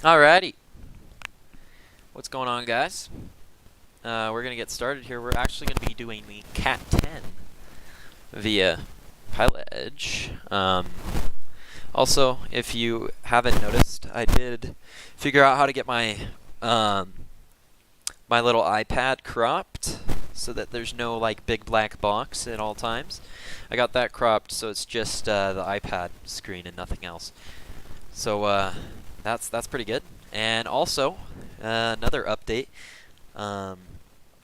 Alrighty. What's going on, guys? We're going to get started here. We're actually going to be doing the CAT-10 via PilotEdge. Also, if you haven't noticed, I did figure out how to get my my little iPad cropped so that there's no like big black box at all times. I got that cropped so it's just the iPad screen and nothing else. So that's pretty good. And also, another update. I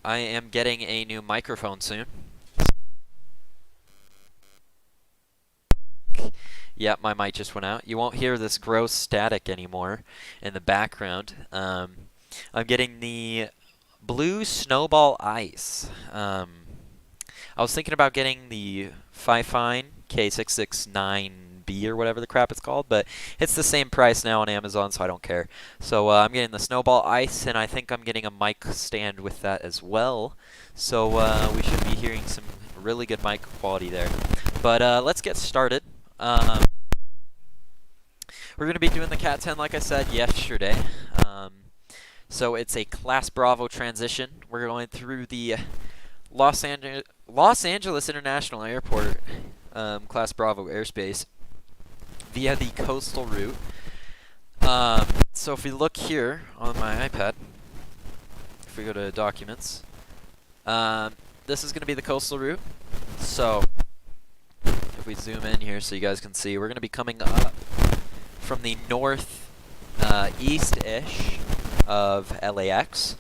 am getting a new microphone soon. Yeah, my mic just went out. You won't hear this gross static anymore in the background. I'm getting the Blue Snowball Ice. I was thinking about getting the Fifine K669B or whatever the crap it's called, but it's the same price now on Amazon, so I don't care. So I'm getting the Snowball Ice, and I think I'm getting a mic stand with that as well. So we should be hearing some really good mic quality there. But let's get started. We're going to be doing the CAT-10 like I said yesterday. So it's a Class Bravo transition. We're going through the Los Angeles International Airport Class Bravo airspace via the coastal route. So if we look here on my iPad, if we go to Documents, this is going to be the coastal route. So if we zoom in here so you guys can see, we're going to be coming up from the north east-ish of LAX,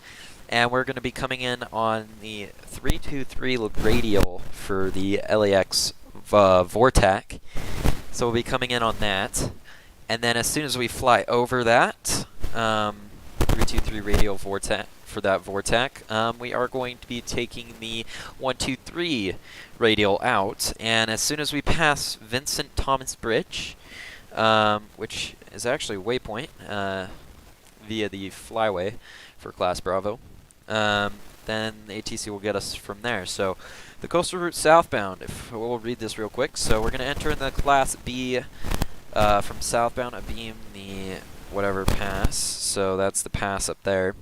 and we're going to be coming in on the 323 radial for the LAX VORTAC. So we'll be coming in on that, and then as soon as we fly over that 323 radial VORTAC for that VORTAC, we are going to be taking the 123 radial out, and as soon as we pass Vincent Thomas Bridge, which is actually waypoint via the flyway for Class Bravo, then the ATC will get us from there. So the coastal route southbound, if we'll read this real quick. So we're going to enter in the Class B from southbound, abeam the whatever pass. So that's the pass up there.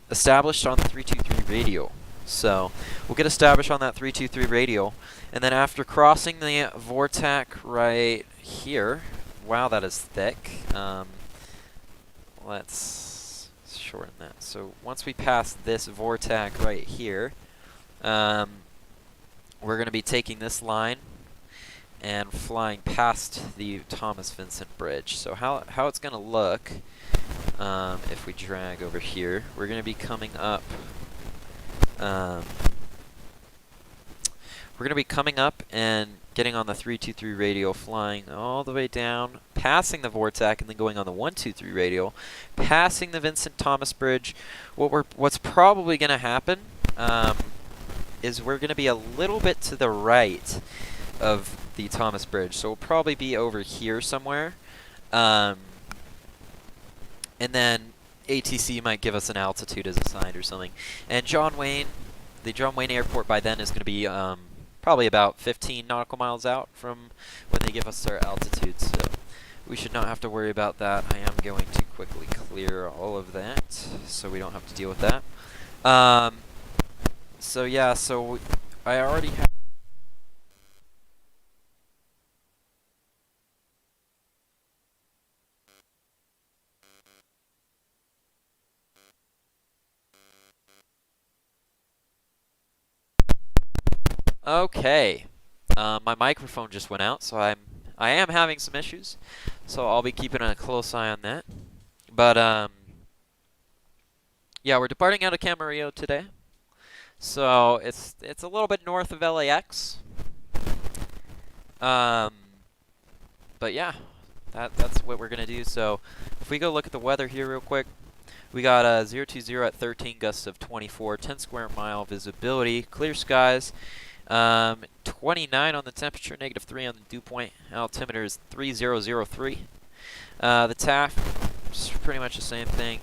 Established on the 323 radial. So we'll get established on that 323 radial, and then after crossing the VORTAC right here, wow, that is thick. Let's shorten that. So once we pass this VORTAC right here, we're going to be taking this line and flying past the Thomas Vincent Bridge. So how it's going to look, if we drag over here, we're going to be coming up. We're going to be coming up and getting on the 323 radial, flying all the way down, passing the VORTAC, and then going on the 123 radial, passing the Vincent Thomas Bridge. What's probably going to happen is we're going to be a little bit to the right of the Thomas Bridge, so we'll probably be over here somewhere, and then ATC might give us an altitude as a sign or something. And the John Wayne Airport by then is going to be probably about 15 nautical miles out from when they give us our altitude, so we should not have to worry about that. I am going to quickly clear all of that so we don't have to deal with that. So yeah, so I already have okay. My microphone just went out, so I am having some issues, so I'll be keeping a close eye on that. But yeah, we're departing out of Camarillo today, so it's a little bit north of LAX. But yeah, that's what we're gonna do. So if we go look at the weather here real quick, we got 020 at 13, gusts of 24, 10 square mile visibility, clear skies. 29 on the temperature, -3 on the dew point. Altimeter is 3003. The TAF is pretty much the same thing.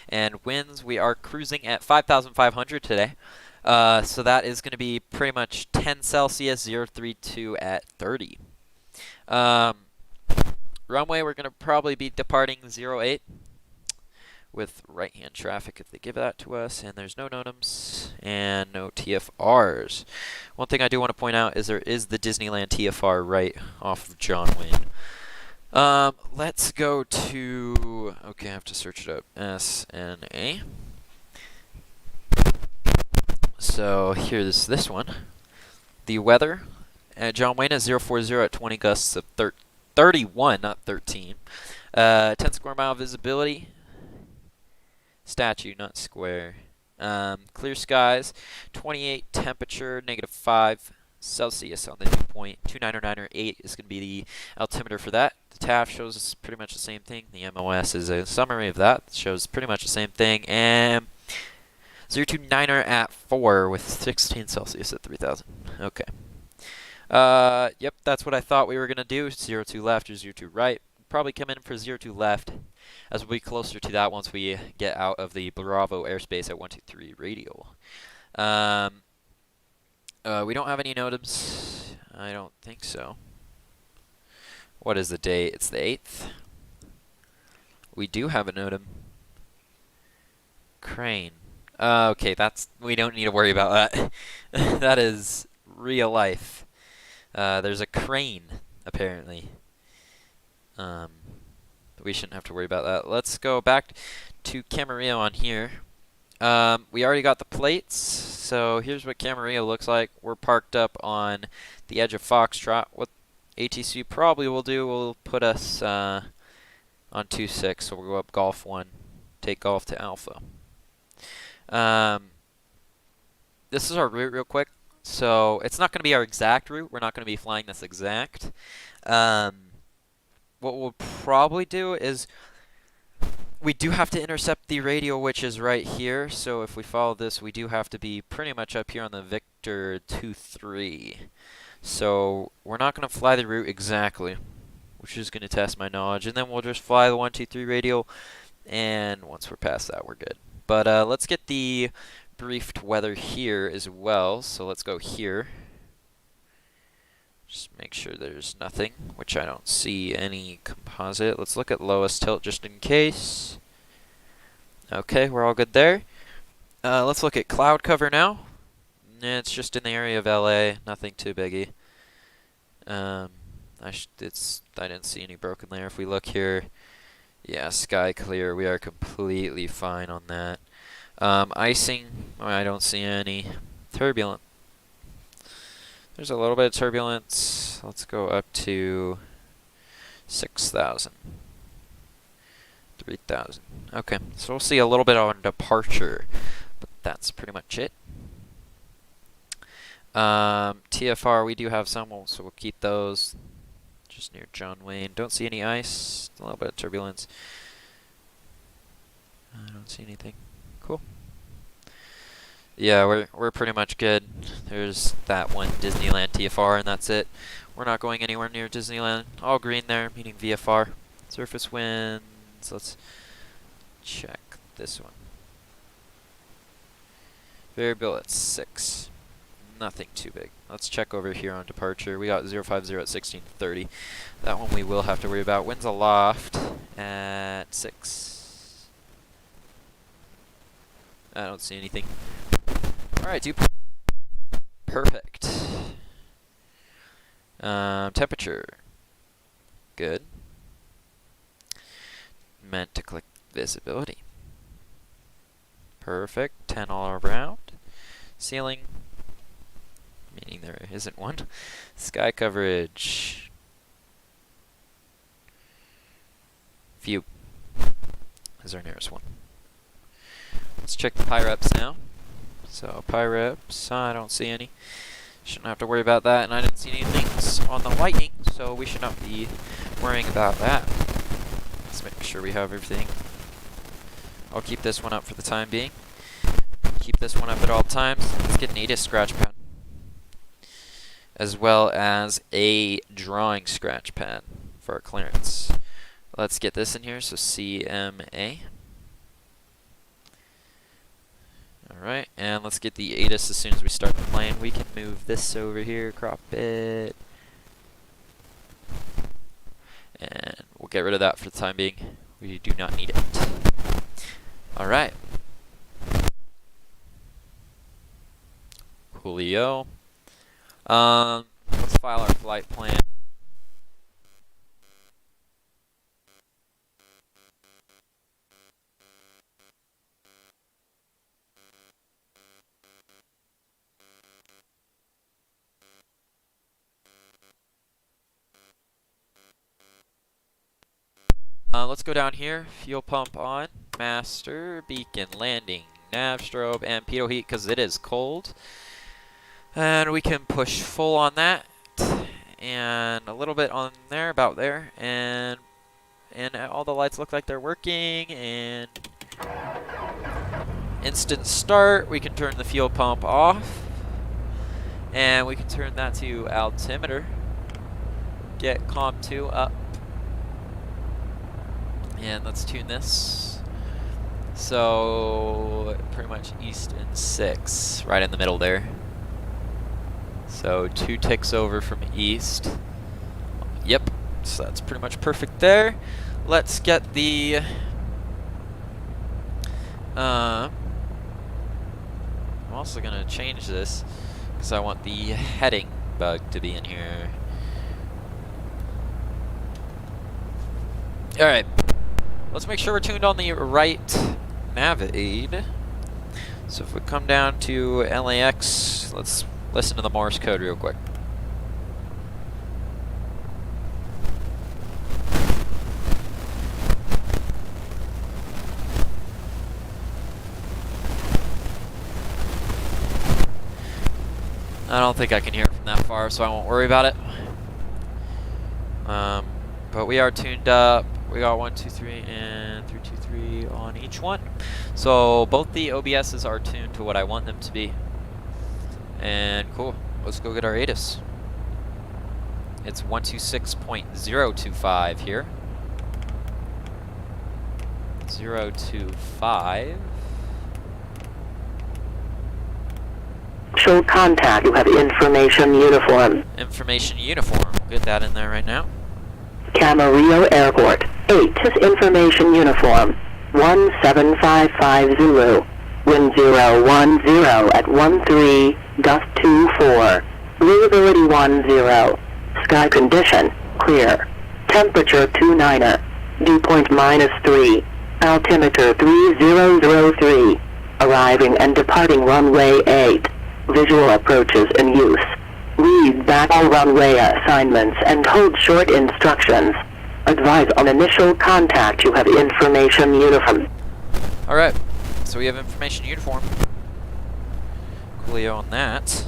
And winds, we are cruising at 5,500 today. So that is going to be pretty much 10 Celsius, 032 at 30. runway, we're going to probably be departing 08 with right-hand traffic if they give that to us, and there's no NOTAMs and no TFRs. One thing I do want to point out is there is the Disneyland Tfr right off of John Wayne. Let's go to, okay, I have to search it up, SNA. So here's this one. The weather at John Wayne is 040 at 20 gusts of 31, not 13. 10 square mile visibility. Statue, not square. Clear skies. 28 temperature, -5 Celsius on the dew point. 2908 is going to be the altimeter for that. The TAF shows us pretty much the same thing. The MOS is a summary of that. It shows pretty much the same thing. And 029er at 4 with 16 Celsius at 3000. Okay. Yep, that's what I thought we were going to do. 02 left or 02 right. Probably come in for 02 left, as we'll be closer to that once we get out of the Bravo airspace at 123 radial. We don't have any NOTAMs. I don't think so. What is the date? It's the 8th. We do have a NOTAM. Crane. Okay, we don't need to worry about that. That is real life. There's a crane, apparently. We shouldn't have to worry about that. Let's go back to Camarillo on here. We already got the plates, so here's what Camarillo looks like. We're parked up on the edge of Foxtrot. What ATC probably will do will put us on 2-6, so we'll go up Golf 1, take Golf to Alpha. This is our route real quick. So it's not going to be our exact route. We're not going to be flying this exact. What we'll probably do is we do have to intercept the radial, which is right here. So if we follow this, we do have to be pretty much up here on the Victor 2-3. So we're not going to fly the route exactly, which is going to test my knowledge. And then we'll just fly the 123 radial. And once we're past that, we're good. But let's get the briefed weather here as well. So let's go here. Just make sure there's nothing, which I don't see any composite. Let's look at lowest tilt just in case. Okay, we're all good there. Let's look at cloud cover now. It's just in the area of LA, nothing too biggie. I didn't see any broken there. If we look here, yeah, sky clear. We are completely fine on that. Icing, I don't see any. Turbulent. There's a little bit of turbulence. Let's go up to 6,000. 3,000. Okay, so we'll see a little bit on departure, but that's pretty much it. TFR, we do have some, so we'll keep those just near John Wayne. Don't see any ice. A little bit of turbulence. I don't see anything. Cool. Yeah, we're pretty much good. There's that one Disneyland Tfr, and that's it. We're not going anywhere near Disneyland. All green there, meaning VFR. Surface winds. Let's check this one. Variable at 6. Nothing too big. Let's check over here on departure. We got 050 at 1630. That one we will have to worry about. Winds aloft at 6. I don't see anything. Alright, perfect. Temperature. Good. Meant to click visibility. Perfect. 10 all around. Ceiling. Meaning there isn't one. Sky coverage. View is our nearest one. Let's check the PIREPs now. So PIREPs, I don't see any. Shouldn't have to worry about that, and I didn't see any links on the lightning, so we should not be worrying about that. Let's make sure we have everything. I'll keep this one up for the time being. Keep this one up at all times. Let's get an ATIS scratch pad, as well as a drawing scratch pad for our clearance. Let's get this in here, so CMA. Alright, and let's get the ATIS as soon as we start the plane. We can move this over here, crop it. And we'll we'll get rid of that for the time being. We do not need it. Alright. Coolio. Let's file our flight plan. Let's go down here. Fuel pump on. Master, beacon, landing, nav strobe, and pitot heat because it is cold. And we can push full on that. And a little bit on there, about there. And all the lights look like they're working. And instant start. We can turn the fuel pump off. And we can turn that to altimeter. Get COM 2 up. And let's tune this. So pretty much east and 6, right in the middle there. So 2 ticks over from east. Yep, so that's pretty much perfect there. Let's get the I'm also gonna change this because I want the heading bug to be in here. Alright. Let's make sure we're tuned on the right nav aid. So if we come down to LAX, let's listen to the Morse code real quick. I don't think I can hear it from that far, so I won't worry about it. But we are tuned up. We got 1, 2, 3, and 3, 2, 3 on each one. So both the OBSs are tuned to what I want them to be. And cool. Let's go get our ATIS. It's 126.025 here. 025. Show contact. You have information uniform. Information uniform. We'll get that in there right now. Camarillo Airport. ATIS information uniform. 1755 Zulu. Wind 010 at 13, gust 24. Visibility 10. Sky condition, clear. Temperature 29er. Dew point -3. Altimeter 3003. Arriving and departing runway 8. Visual approaches in use. Read back all runway assignments and hold short instructions. Advise on initial contact. You have information uniform. Alright, so we have information uniform. Coolio on that.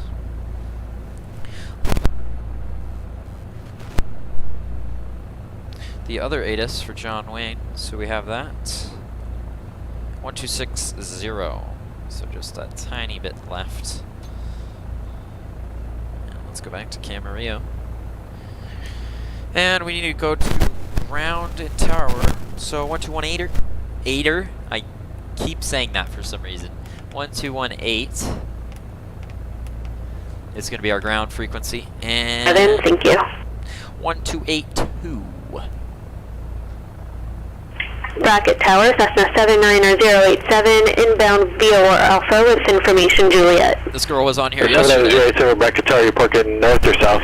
The other ATIS for John Wayne, so we have that. 1260, so just that tiny bit left. Let's go back to Camarillo. And we need to go to ground and tower. So 1218er. I keep saying that for some reason. 1218 is going to be our ground frequency. And Thank you. 1282. Bracket Tower, Cessna 79087, inbound VOR Alpha with information Juliet. This girl was on here yesterday. 787 Bracket Tower, you're parking north or south?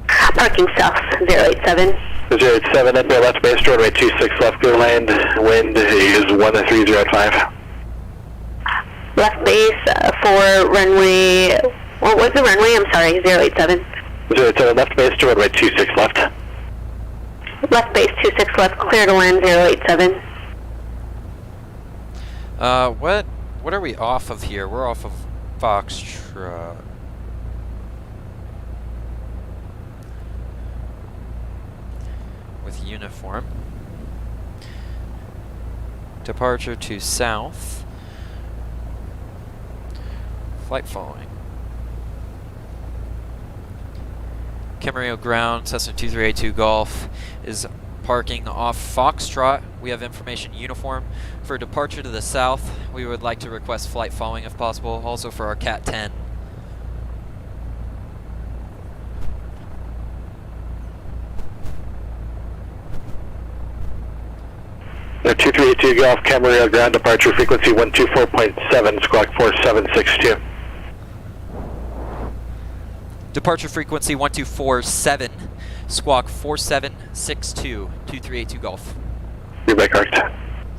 Parking south, 087. 087, up your left base, runway 26 left, go land, wind is 13005. Left base for runway, what was the runway? I'm sorry, 087. 087 left base to runway 26 left. Left base 26 left, clear to land 087. What are we off of here? We're off of Foxtrot. With uniform. Departure to south. Flight following. Camarillo ground, Cessna 2382 Golf is parking off Foxtrot. We have information uniform. For departure to the south, we would like to request flight following if possible, also for our CAT-10. 2382 Golf, Camarillo ground departure frequency 124.7, squawk 4762. Departure frequency 1247, squawk 4762, 2382 Golf. Feedback correct.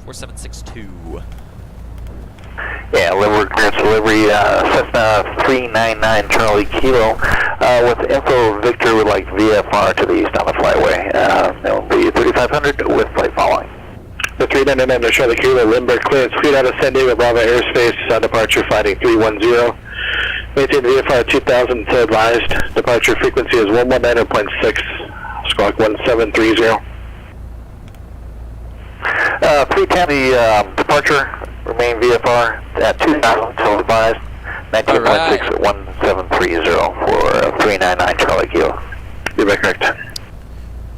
4762. Yeah, delivery Cessna 399 Charlie Kilo with info Victor would like VFR to the east on the flyway. That will be 3500 with flight following. The 399 Charlie Kilo, Lindbergh clearance, fleet out of San Diego Bravo airspace, on departure flighting 310. Maintain VFR 2000 until advised. Departure frequency is 119.6, squawk 1730. 310, the departure, remain VFR at 2000 until advised. 19.6 at 1730 for 399 Charlie Kilo. Feedback correct.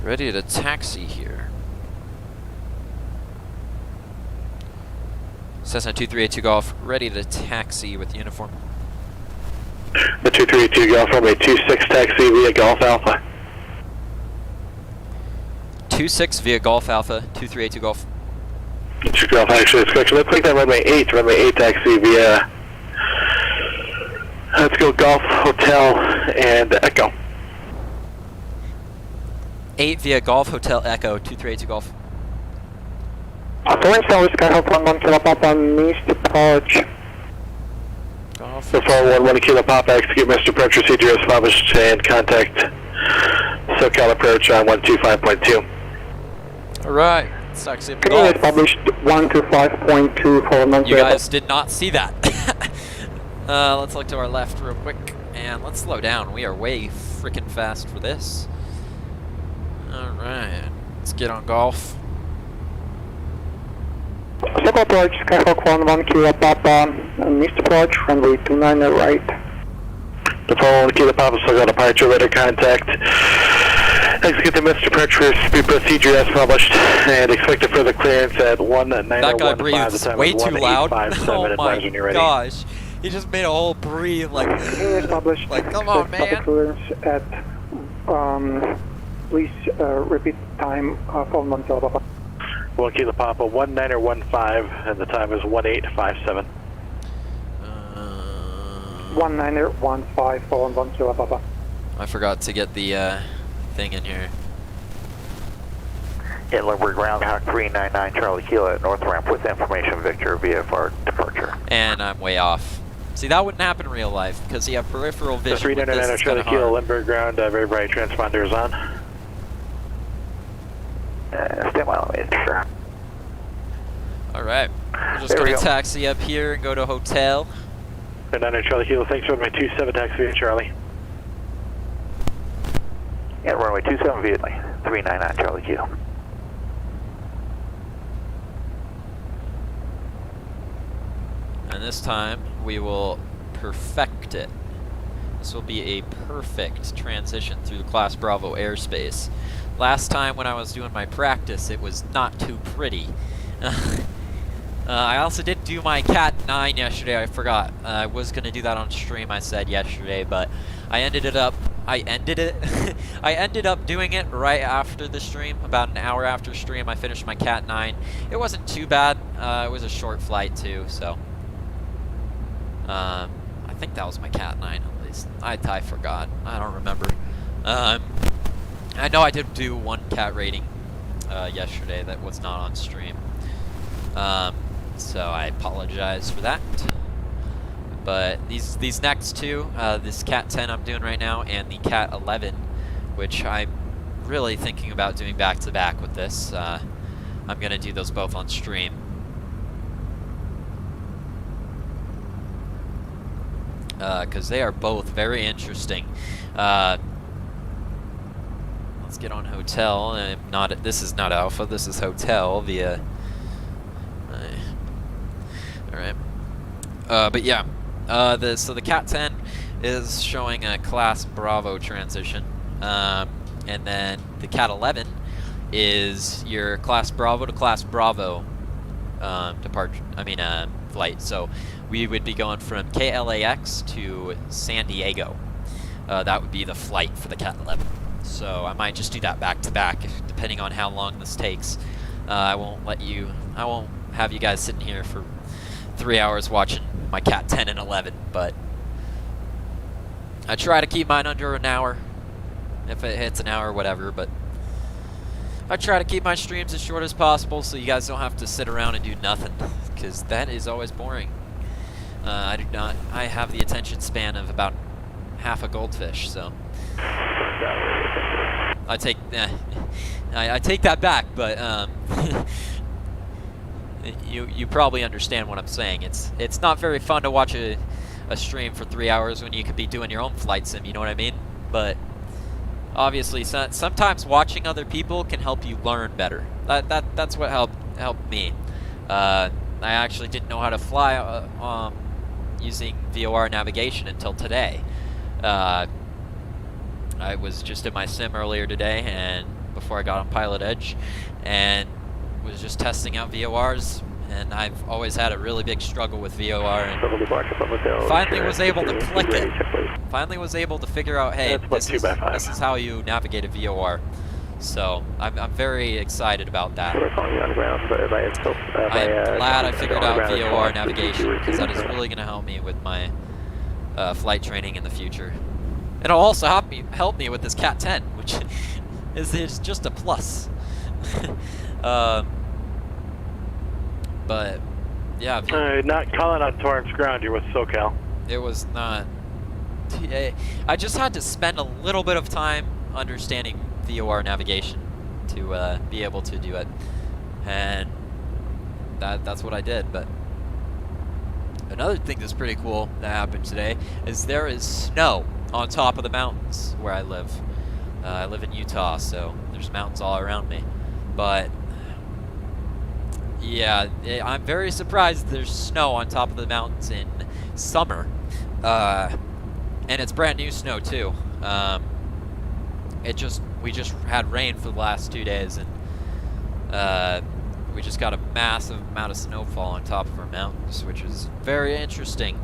Ready to taxi here. Cessna 2382 Golf, ready to taxi with uniform. The 2382 Golf, runway 26 taxi via Golf Alpha. 26 via Golf Alpha, 2382 Golf. 2 Golf, actually, it's correct. Let's click that runway 8 taxi via, let's go Golf Hotel and Echo. 8 via Golf Hotel Echo, 2382 Golf. Foreign Tower Skyhawk 11 Kilo Papa needs to approach. Golf. The 411 Kilo Papa, execute Mr. Approach procedure as published and contact SoCal approach on 125.2. Alright, let's taxi up to It's Golf. published 125.2 for months. You guys did not see that. Let's look to our left real quick, and let's slow down. We are way freaking fast for this. Alright, let's get on Golf. Circle approach Skyhawk 11 Kilo Papa needs to approach runway 29 right. The 411 Kilo Papa, SoCal departure, later contact. Execute the Mr. Approach procedure as published and expect a further clearance at 19015. That guy breathes way too loud. Oh my when you're ready. gosh. He just made a whole breathe like, It's published. like come on, man. Clearance at, please repeat time for 1 Kilo Papa. 1 Kilo Papa, 1915, and the time is 1857. 1915 for 1 Kilo Papa. I forgot to get the thing in here. Yeah, Lindbergh ground Hawk 399 Charlie Kilo at north ramp with information Victor VFR departure. And I'm way off. See, that wouldn't happen in real life because you have peripheral The vision. with this, 399 it's Charlie kinda Kilo, hard. Lindbergh ground, very bright transponder is on. Stand by, sure. Alright, we're just There we going to go. taxi up here and go to hotel. 399 Charlie Kilo, thanks for my 27 taxi via Charlie. Yeah, runway 27 via 399 Charlie Kilo. And this time we will perfect it. This will be a perfect transition through the Class Bravo airspace. Last time when I was doing my practice, it was not too pretty. I also did do my CAT-10 yesterday. I forgot. I was gonna do that on stream. I said yesterday, but I ended up doing it right after the stream. About an hour after stream, I finished my CAT-9. It wasn't too bad. It was a short flight too, so. I think that was my CAT-9 at least. I forgot. I don't remember. I know I did do one CAT rating yesterday that was not on stream. So I apologize for that. But these next two, this CAT-10 I'm doing right now and the CAT-11, which I'm really thinking about doing back-to-back with this. I'm going to do those both on stream. Because they are both very interesting. Let's get on hotel. This is not Alpha. This is hotel via. All right. But yeah. So the CAT-10 is showing a Class Bravo transition, and then the CAT-11 is your Class Bravo to Class Bravo flight. So we would be going from KLAX to San Diego. That would be the flight for the CAT-11. So I might just do that back to back, depending on how long this takes. I won't have you guys sitting here for 3 hours watching my CAT-10 and 11, but I try to keep mine under an hour. If it hits an hour, whatever, but I try to keep my streams as short as possible so you guys don't have to sit around and do nothing, because that is always boring. I have the attention span of about half a goldfish, so I take that back, but you probably understand what I'm saying. It's not very fun to watch a stream for 3 hours when you could be doing your own flight sim, you know what I mean? But obviously, sometimes watching other people can help you learn better. That's what helped me. I actually didn't know how to fly using VOR navigation until today. I was just in my sim earlier today, and before I got on PilotEdge, and was just testing out VORs. And I've always had a really big struggle with VOR, and finally was able to click it. Finally was able to figure out, hey, this is how you navigate a VOR. So I'm very excited about that. I'm glad I figured out VOR navigation, because that is really going to help me with my flight training in the future. It'll also help me with this CAT-10, which is just a plus. But yeah, not calling on Torrance ground. You're with SoCal. It was not. I just had to spend a little bit of time understanding VOR navigation to be able to do it, and that's what I did. But another thing that's pretty cool that happened today is there is snow on top of the mountains where I live. I live in Utah, so there's mountains all around me. But yeah, I'm very surprised there's snow on top of the mountains in summer. And it's brand new snow too. We just had rain for the last 2 days, and we just got a massive amount of snowfall on top of our mountains, which is very interesting.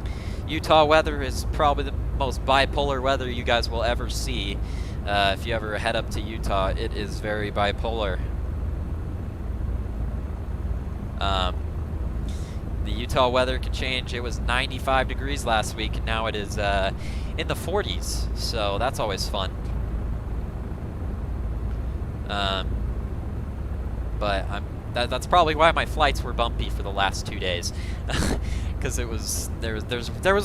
Utah weather is probably the most bipolar weather you guys will ever see. If you ever head up to Utah, it is very bipolar. The Utah weather can change. It was 95 degrees last week, and now it is in the 40s, so that's always fun. But that's probably why my flights were bumpy for the last 2 days, because there was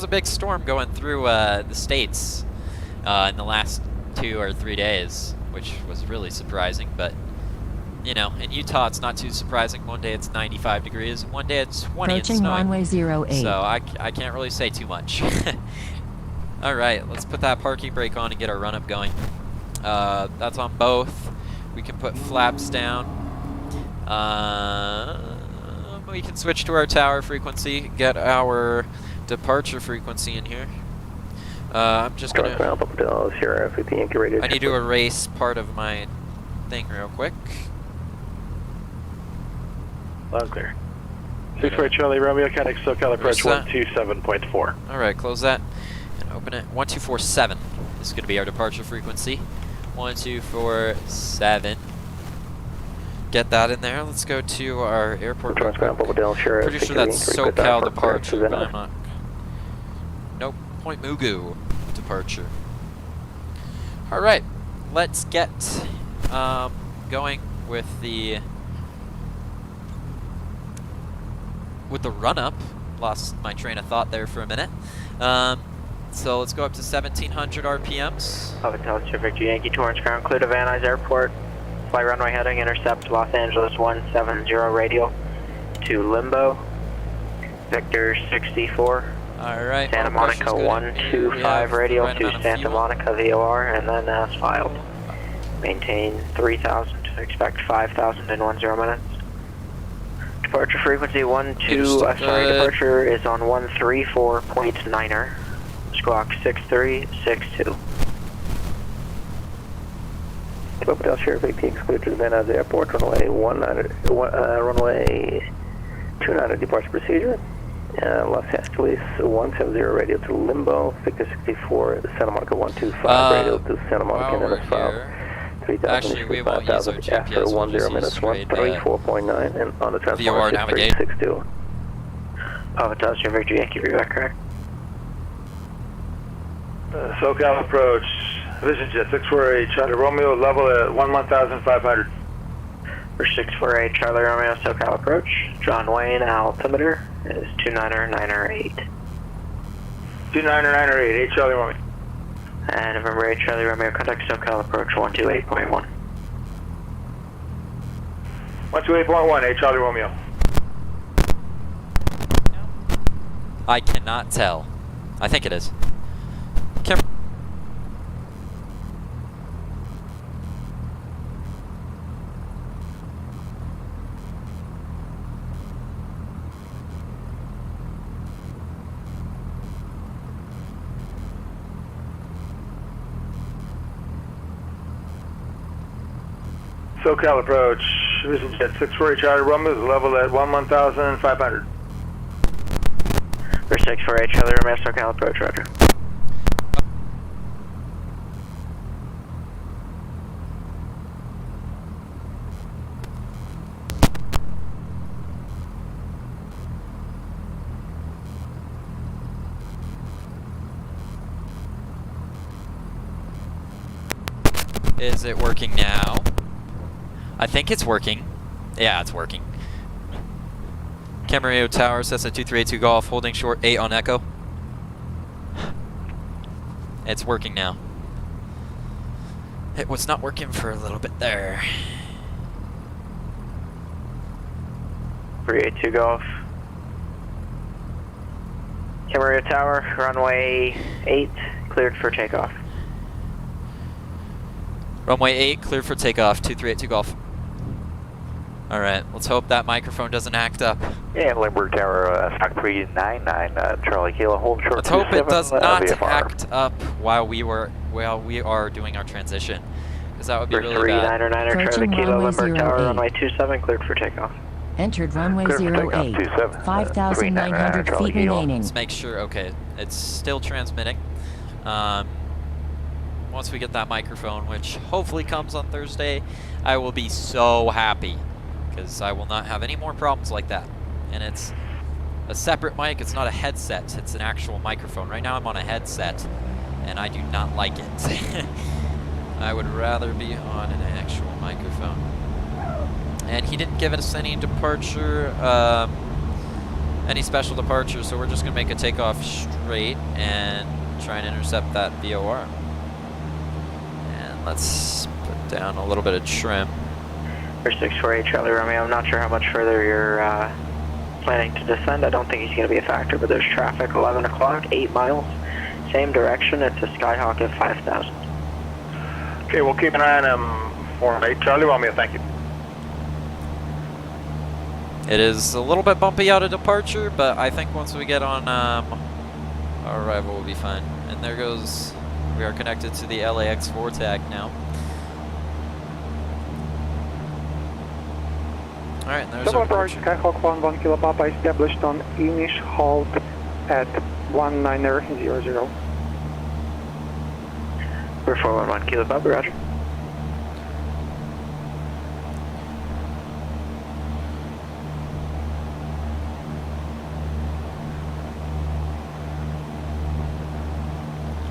a big storm going through the states in the last 2 or 3 days, which was really surprising. But you know, in Utah, it's not too surprising. One day it's 95 degrees, and one day it's 20 and snowing. Runway 08. So I can't really say too much. All right, let's put that parking brake on and get our run-up going. That's on both. We can put flaps down. We can switch to our tower frequency, get our departure frequency in here. I'm just gonna... I need to erase part of my thing real quick. Loud clear. 64 Charlie Romeo, Connect SoCal approach 127.4. Alright, close that and open it. 1247 is going to be our departure frequency. 1247. Get that in there. Let's go to our airport. Pretty sure that's SoCal departure, but I'm not. Nope, Point Mugu departure. Alright, let's get going with the run-up. Lost my train of thought there for a minute. So let's go up to 1700 RPMs. Untitled Chapter Yankee Torrance ground, clear to Van Nuys Airport. Fly runway heading, intercept Los Angeles 170 radial to Limbo. Victor 64. Alright. Santa Monica 125 radial to Santa Monica VOR, and then as filed. Maintain 3000, expect 5000 in 10 minutes. Departure frequency departure is on 134.9er. Squawk 6362. Hotel Sheriff AP excluded to the Van Nuys Airport, runway 29 departure procedure. Los Angeles 170 radio to Limbo, Victor 64, Santa Monica 125 radio to Santa Monica, and then Actually, we won't use our GPS. After We'll 10 just minutes, use straight 134.9, and on the VOR transponder navigate. 362. Papa Delta Victor Yankee, reback correct. SoCal approach, Vision Jet 648, Charlie Romeo, level at 11,500. For 648 Charlie Romeo, SoCal approach. John Wayne, altimeter is 29908. 29908, 8 Charlie Romeo. And November 8 Charlie Romeo, contact SoCal approach 128.1. 128.1, 8 Charlie Romeo. I cannot tell. I think it is. Kim. SoCal approach, Vision Jet 648, Charlie Romeo is level at 11,500. For 648 Charlie Romeo, SoCal approach, roger. Is it working now? I think it's working. Yeah, it's working. Camarillo Tower, Cessna 2382 Golf, holding short 8 on Echo. It's working now. It was not working for a little bit there. 382 Golf. Camarillo Tower, runway 8, cleared for takeoff. Runway 8, cleared for takeoff, 2382 Golf. Alright, let's hope that microphone doesn't act up. And Limburg Tower, stock 399, Charlie Kilo, hold short. Let's hope it does not VFR. act up while we are doing our transition, because that would be really bad. 399er Charlie Kilo, Limburg Tower, runway 27, cleared for takeoff. Entered runway Cleared for 08, takeoff, 27, 5,900 Charlie feet Kilo. remaining. Let's make sure, okay, it's still transmitting. Once we get that microphone, which hopefully comes on Thursday, I will be so happy, because I will not have any more problems like that. And it's a separate mic, it's not a headset, it's an actual microphone. Right now I'm on a headset, and I do not like it. I would rather be on an actual microphone. And he didn't give us any departure, any special departure, so we're just going to make a takeoff straight and try and intercept that VOR. And let's put down a little bit of trim. For 648 Charlie Romeo, I'm not sure how much further you're planning to descend. I don't think he's going to be a factor, but there's traffic 11 o'clock, 8 miles, same direction. It's a Skyhawk at 5,000. Okay, we'll keep an eye on him for 8 Charlie Romeo, thank you. It is a little bit bumpy out of departure, but I think once we get on our arrival, we'll be fine. And there goes, we are connected to the LAX4 tag now. Alright, there's our departure. Skyhawk 1 Kilo Papa established on Inish halt at 1900. We're 411 Kilo Papa, roger.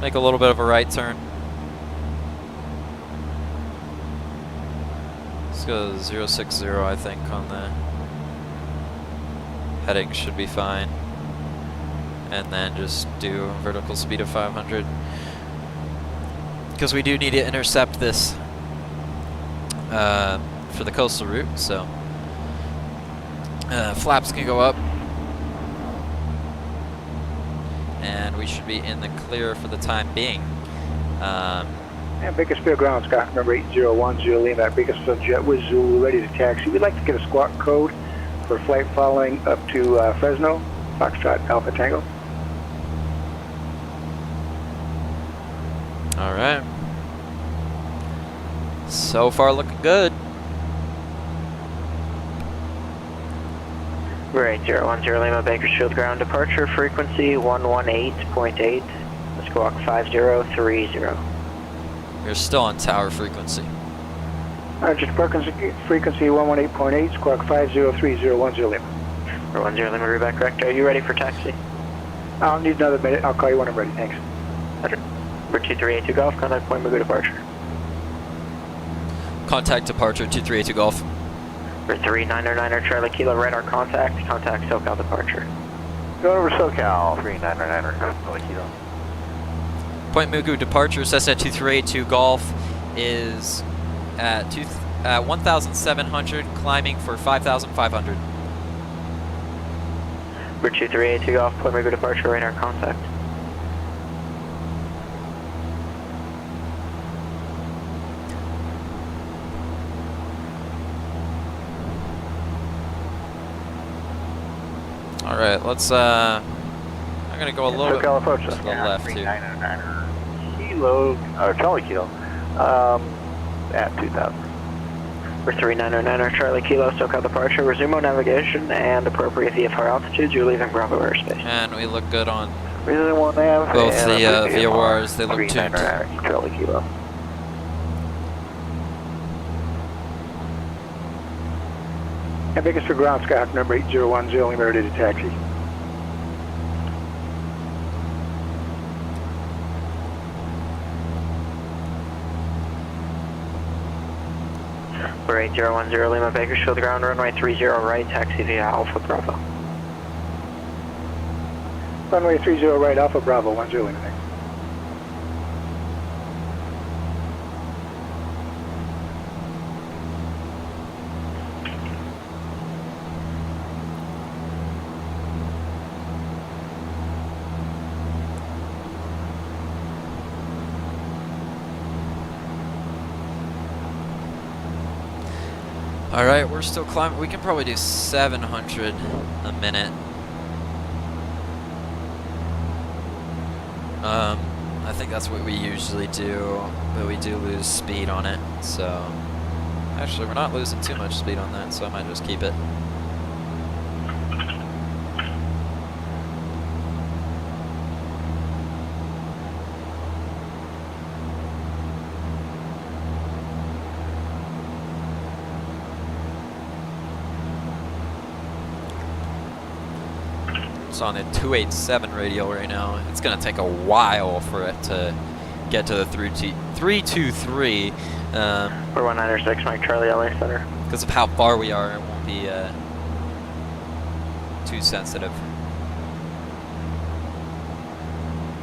Make a little bit of a right turn. Let's go 060, I think, on the heading should be fine. And then just do a vertical speed of 500. Because we do need to intercept this for the coastal route, so flaps can go up. And we should be in the clear for the time being. And Bakersfield ground, Scott, number 8010 Lima at Bakersfield Jet with Zulu, ready to taxi. We'd like to get a squawk code for flight following up to Fresno, Foxtrot Alpha Tango. All right. So far looking good. We're 8010 Lima, Bakersfield ground, departure frequency 118.8, squawk 5030. We're still on tower frequency. Just frequency 118.8, squawk 503010 Lima. 10 Lima, read correct. Are you ready for taxi? I'll need another minute. I'll call you when I'm ready. Thanks. Roger. Number 2382 Golf, contact Point Mugu departure. Contact departure 2382 Golf. For 3999er Charlie Kilo, radar contact SoCal departure. Go over SoCal, 3999er Charlie Kilo. Point Mugu departure, Cessna 2382 Golf is at 1,700, climbing for 5,500. For 2382 Golf, Point Mugu departure, radar contact. All right, let's. I'm gonna go a little bit SoCal approach to the left here. 3999er Kilo, Charlie Kilo, at 2,000. For 3999er Charlie Kilo, SoCal departure, resume on navigation and appropriate VFR altitudes. You're leaving Bravo airspace. And we look good on Reason 1 nav. both and the VFR, VORs. They look tuned. 3999er Charlie Kilo. And Vegas for ground, Skyhawk number 8010, Lima, ready to taxi. For 8010 Lima, Bakersfield ground, runway 30 right, taxi via Alpha Bravo. Runway 30 right, Alpha Bravo, 10 Lima, thanks. All right, we're still climbing. We can probably do 700 a minute. I think that's what we usually do, but we do lose speed on it. So, actually, we're not losing too much speed on that, so I might just keep it. It's on a 287 radial right now. It's going to take a while for it to get to the 323. For 196, Mike Charlie, LA Center. Because of how far we are, it won't be too sensitive.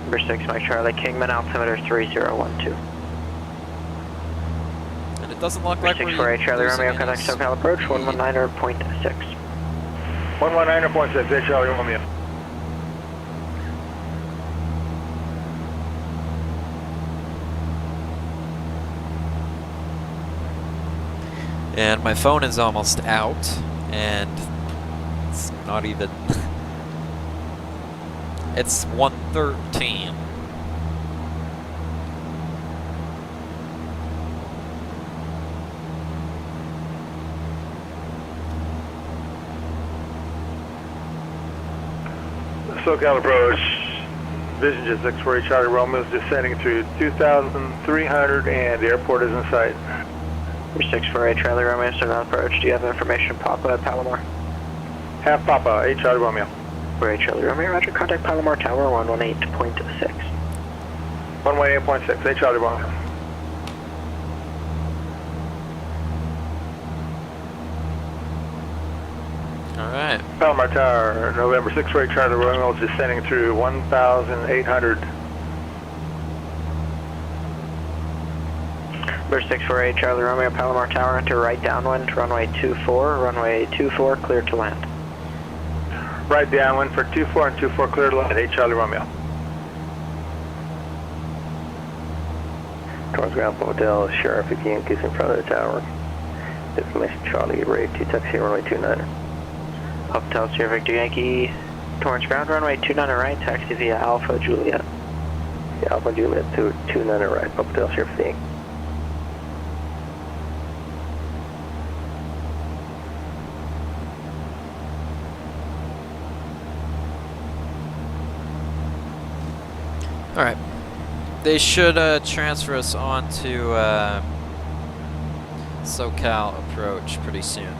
Number 6, Mike Charlie, Kingman, altimeter 3012. And it doesn't look like we're 648 Charlie losing Romeo, any contact SoCal approach, 119.6. 119.6, hey Charlie Romeo. And my phone is almost out, and it's not even. It's 1:13. SoCal approach, Vision Jet 648 Charlie Romeo is descending through 2,300 and the airport is in sight. Number 648 Charlie Romeo, SoCal approach. Do you have information, Papa at Palomar? Half Papa, 8 Charlie Romeo. 48 Charlie Romeo, roger, contact Palomar Tower 118.6. 118.6, 8 Charlie Romeo. Alright. Palomar Tower, November 648 Charlie Romeo is descending through 1,800. Number 648 Charlie Romeo, Palomar Tower, enter right downwind, runway 24, clear to land. Right downwind for 24 and 24 clear to land, 8 Charlie Romeo. Towards ground hotel, Sheriff Yankees in front of the tower. Information Charlie, ready to taxi runway 29. Hotel Sierra Victor Yankee, towards ground, runway 29 right, taxi via Alpha Juliet. Yeah, Alpha Juliet to 29 right, Hotel Sheriff Yankee. Alright. They should transfer us on to SoCal approach pretty soon.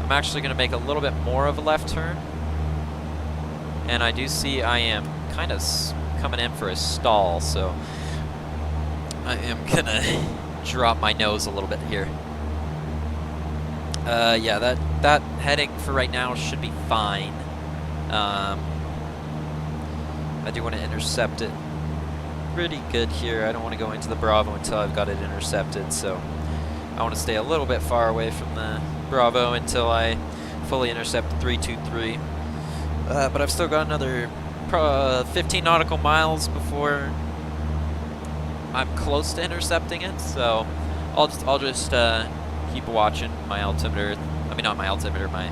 I'm actually going to make a little bit more of a left turn. And I do see I am kind of coming in for a stall, so I am going to drop my nose a little bit here. Yeah, that heading for right now should be fine. I do want to intercept it pretty good here. I don't want to go into the Bravo until I've got it intercepted, so I want to stay a little bit far away from the Bravo until I fully intercept the 323. But I've still got another 15 nautical miles before I'm close to intercepting it, so I'll just keep watching my altimeter. I mean, not my altimeter, my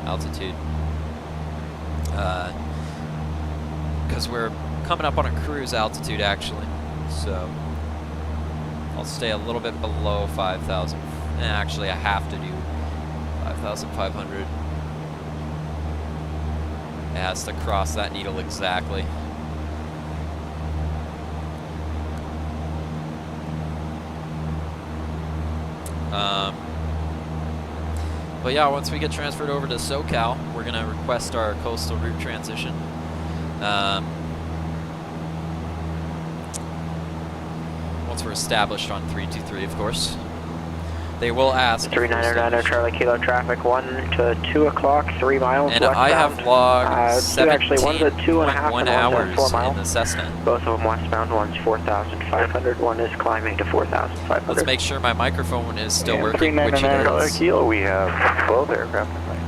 altitude. Because we're coming up on a cruise altitude, actually. So I'll stay a little bit below 5,000. Actually, I have to do 5,500. It has to cross that needle exactly. But yeah, once we get transferred over to SoCal, we're going to request our coastal route transition. Once we're established on 323, of course. They will ask. 3909 Charlie Kilo traffic, 1 to 2 o'clock, 3 miles and westbound. I have logged 1 hours 4 miles. in the Cessna. Both of them westbound, one's 4,500, one is climbing to 4,500. Let's make sure my microphone is still working, which it 3909 is. Kilo, we have both aircraft in flight.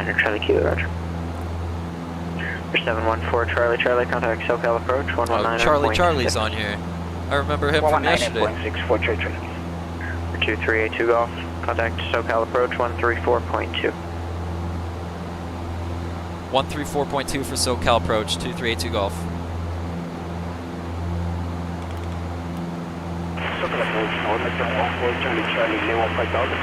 9 Charlie Kilo, roger. 714 Charlie Charlie, contact SoCal approach, 119. Charlie's on here. I remember him from yesterday. 119.64, 2382 Golf, contact SoCal approach, 134.2. 134.2 for SoCal approach, 2382 Golf. SoCal approach, 114 Charlie Charlie, level 5,000.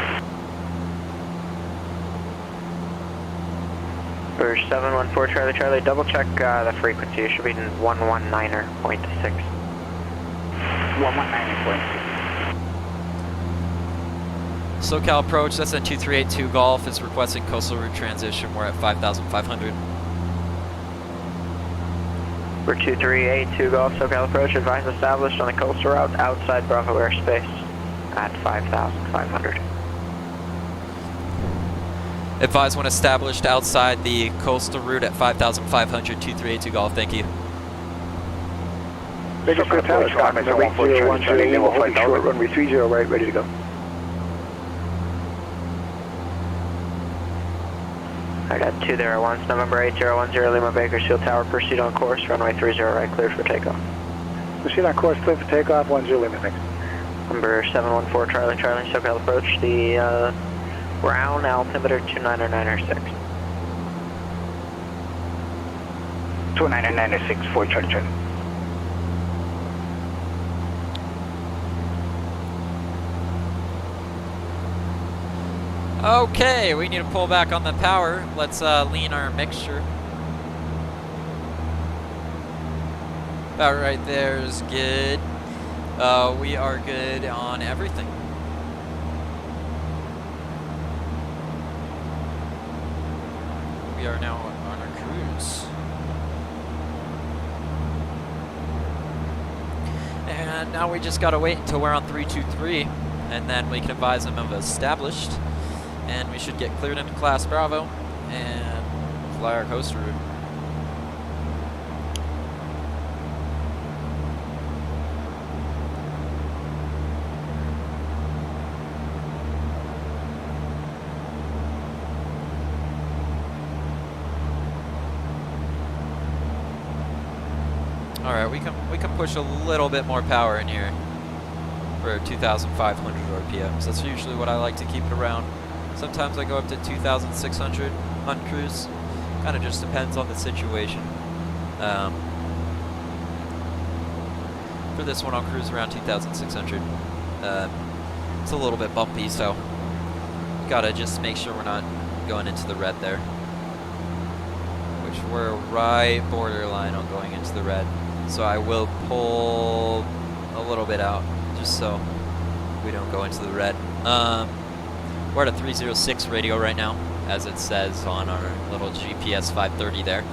For 714 Charlie Charlie, double check the frequency. It should be 119.6. 119.6. SoCal approach, that's at 2382 Golf, is requesting coastal route transition. We're at 5,500. For 2382 Golf, SoCal approach, advise established on the coastal route outside Bravo airspace at 5,500. Advise when established outside the coastal route at 5,500, 2382 Golf, thank you. Biggest Swift Tower, Scott, 110, level 5,000. Short runway 30 right, ready to go. I got 2 there at once, November 8010 Lima Bakersfield Tower, proceed on course, runway 30 right, cleared for takeoff. Proceed on course, clear for takeoff, 10 Lima, thanks. Number 714 Charlie Charlie, SoCal approach, the ground altimeter 29906. 29906 for Charlie Charlie. Okay, we need to pull back on the power. Let's lean our mixture. About right there is good. We are good on everything. We are now on our cruise. And now we just gotta wait until we're on 323, and then we can advise them of established. And we should get cleared into Class Bravo and fly our coastal route. All right, we can push a little bit more power in here for 2,500 RPMs. That's usually what I like to keep it around. Sometimes I go up to 2,600 on cruise. Kind of just depends on the situation. For this one, I'll cruise around 2,600. It's a little bit bumpy, so gotta just make sure we're not going into the red there. Which we're right borderline on going into the red. So I will pull a little bit out, just so we don't go into the red. We're at a 306 radio right now, as it says on our little GPS 530 there.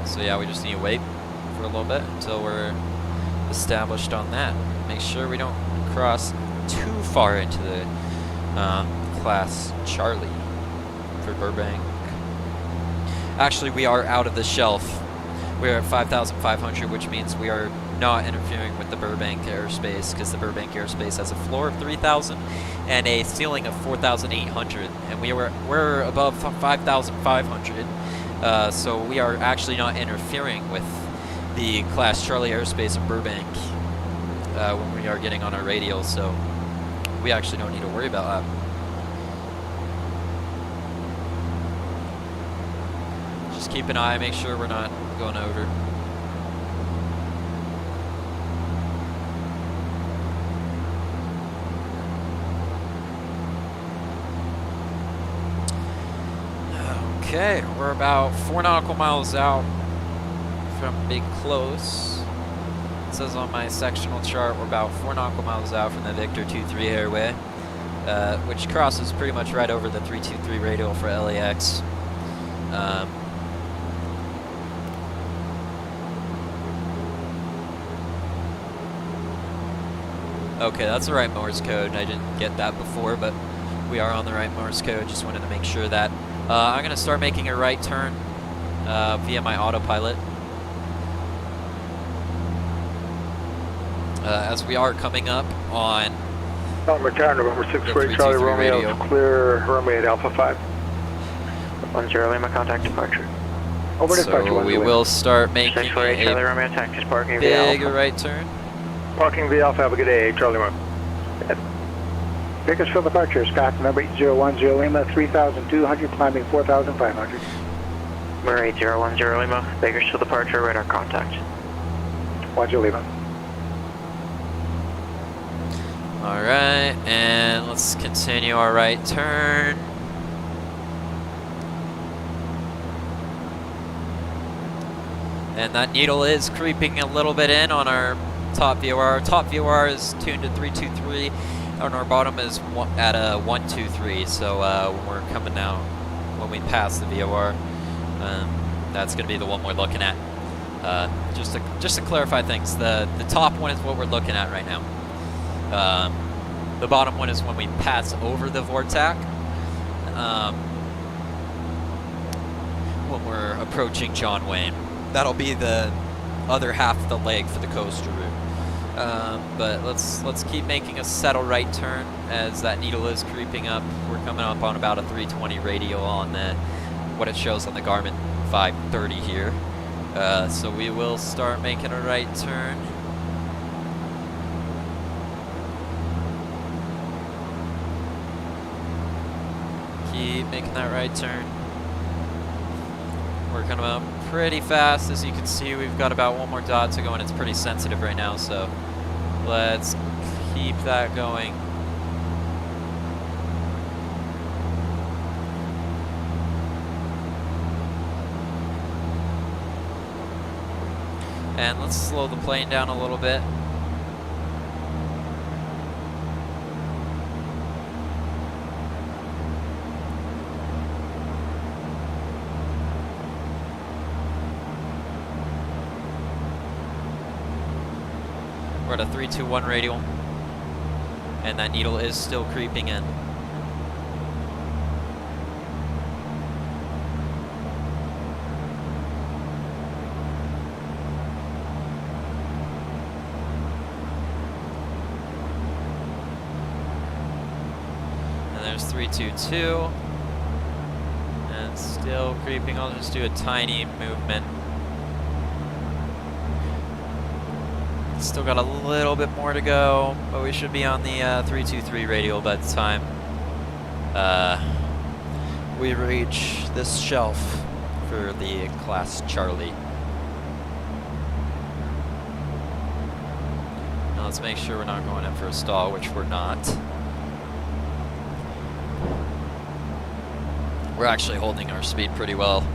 So yeah, we just need to wait for a little bit until we're established on that. Make sure we don't cross too far into the class Charlie for Burbank. Actually, we are out of the shelf. We're at 5,500, which means we are not interfering with the Burbank airspace, because the Burbank airspace has a floor of 3,000 and a ceiling of 4,800, and we're above 5,500. So we are actually not interfering with the Class Charlie airspace in Burbank when we are getting on our radial, so we actually don't need to worry about that. Just keep an eye, make sure we're not going over. Okay, we're about 4 nautical miles out from Big Close. It says on my sectional chart we're about 4 nautical miles out from the Victor 23 airway, which crosses pretty much right over the 323 radial for LAX. Okay, that's the right Morse code. I didn't get that before, but we are on the right Morse code. Just wanted to make sure that. I'm going to start making a right turn via my autopilot. As we are coming up on November November 6 Charlie Romeo, radio. Clear runway at Alpha 5. 10 Lima, contact departure. Over departure. So we will start making 648 Charlie a Romeo, taxi parking via big Alpha. right turn. Parking via Alpha, have a good day, Charlie 1. Bakersfield departure, Scott, number 8010 Lima, 3,200, climbing 4,500. We're 8010 Lima, Bakersfield departure, radar contact. 10 Lima. Alright, and let's continue our right turn. And that needle is creeping a little bit in on our top VOR. Top VOR is tuned to 323, and our bottom is at a 123. So when we're coming out, when we pass the VOR, that's going to be the one we're looking at. Just to clarify things, the top one is what we're looking at right now. The bottom one is when we pass over the vortex. When we're approaching John Wayne. That'll be the other half of the leg for the coaster route. But let's keep making a settle right turn as that needle is creeping up. We're coming up on about a 320 radial on what it shows on the Garmin 530 here. So we will start making a right turn. Keep making that right turn. We're coming up pretty fast. As you can see, we've got about one more dot to go, and it's pretty sensitive right now, so let's keep that going. And let's slow the plane down a little bit. We're at a 321 radial, and that needle is still creeping in. And there's 322, and still creeping. I'll just do a tiny movement. Still got a little bit more to go, but we should be on the 323 radial by the time we reach this shelf for the Class Charlie. Now let's make sure we're not going in for a stall, which we're not. We're actually holding our speed pretty well.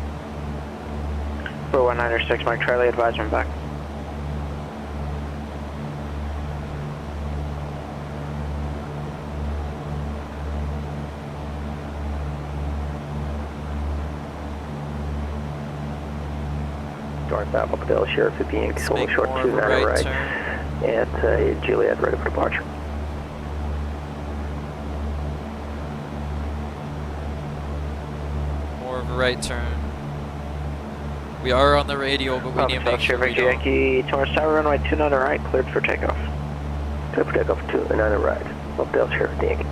For 196, Mike Charlie, advisement back. Northbound Mobile Sheriff at the Yankee, holding short more 29 of a right right. turn. At Juliet, ready for departure. More of a right turn. We are on the radio, but we need to make sure we don't. Yankee, towards tower runway 29 right, cleared for takeoff. Cleared for takeoff 29 right. Mobile Sheriff at the Yankee.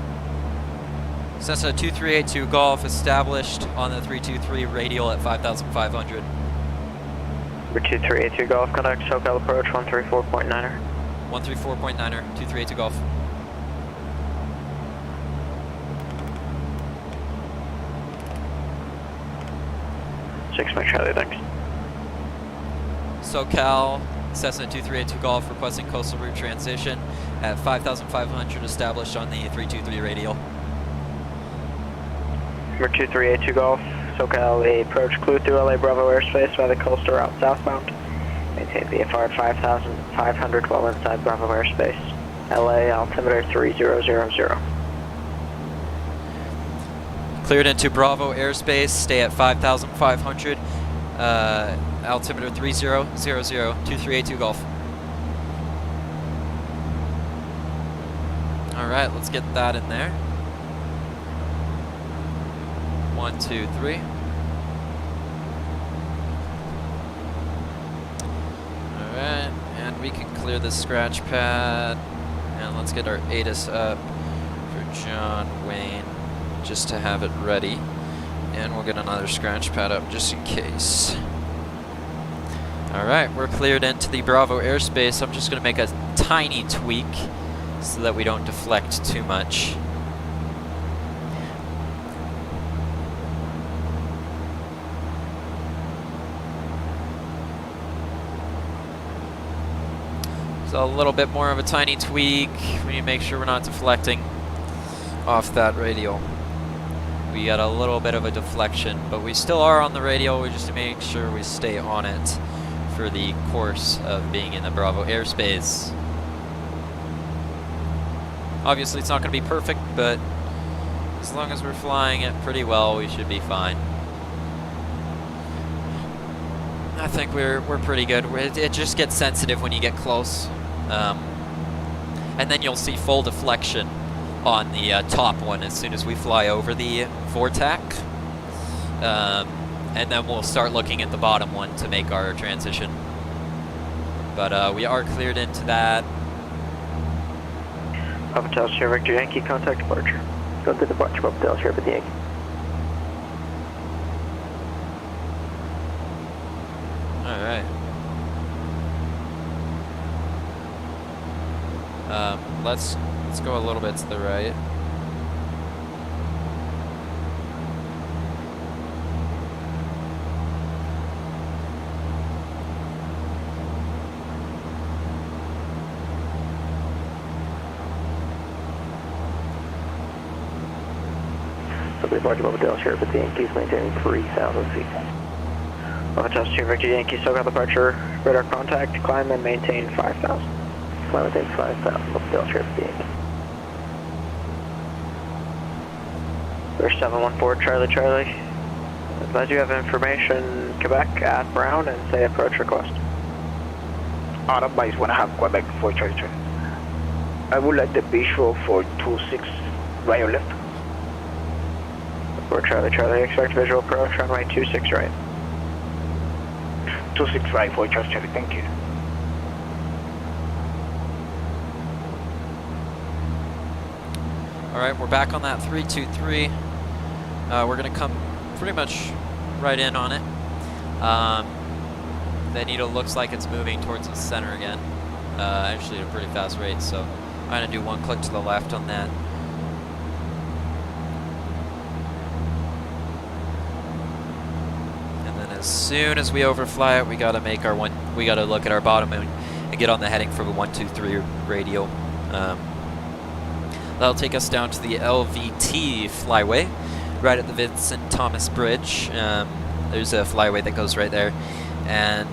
Cessna 2382 Golf established on the 323 radial at 5,500. Number 2382 Golf, contact SoCal approach 134.9er. 134.9er, 2382 Golf. Six, Mike Charlie, thanks. SoCal, Cessna 2382 Golf requesting coastal route transition at 5,500 established on the 323 radial. Number 2382 Golf, SoCal approach clue through LA Bravo airspace by the coastal route southbound. Maintain VFR at 5,500 while inside Bravo airspace. LA altimeter 3000. Cleared into Bravo airspace, stay at 5,500, altimeter 3000, 2382 Golf. Alright, let's get that in there. 1, 2, 3. Alright, and we can clear the scratch pad. And let's get our ATIS up for John Wayne, just to have it ready. And we'll get another scratch pad up just in case. Alright, we're cleared into the Bravo airspace. I'm just going to make a tiny tweak so that we don't deflect too much. So a little bit more of a tiny tweak. We need to make sure we're not deflecting off that radial. We got a little bit of a deflection, but we still are on the radial. We just need to make sure we stay on it for the course of being in the Bravo airspace. Obviously it's not going to be perfect, but as long as we're flying it pretty well, we should be fine. I think we're pretty good. It just gets sensitive when you get close. And then you'll see full deflection on the top one as soon as we fly over the vortex. And then we'll start looking at the bottom one to make our transition. But we are cleared into that. Hotel Sierra Victor Yankee, contact departure. Go to departure, Hotel Sierra at the Yankee. Alright. Let's go a little bit to the right. So departure Hotel Sierra at the Yankees, maintaining 3,000 feet. Hotel Sierra Victor Yankee, SoCal departure, radar contact, climb and maintain 5,000. Climb and maintain 5,000, Hotel Sierra at the Yankee. We're 714 Charlie Charlie. Advise you have information Quebec at Brown and say approach request. Advise 1.5 Quebec for Charlie Charlie. I would like the visual for 26 right or left. For Charlie Charlie, expect visual approach, runway 26 right. 26 right for Charlie Charlie, thank you. Alright, we're back on that 323. We're going to come pretty much right in on it. The needle looks like it's moving towards the center again. Actually at a pretty fast rate, so I'm going to do one click to the left on that. And then as soon as we overfly it, we got to make our we got to look at our bottom and get on the heading for the 123 radial. That'll take us down to the LVT flyway, right at the Vincent Thomas Bridge. There's a flyway that goes right there. And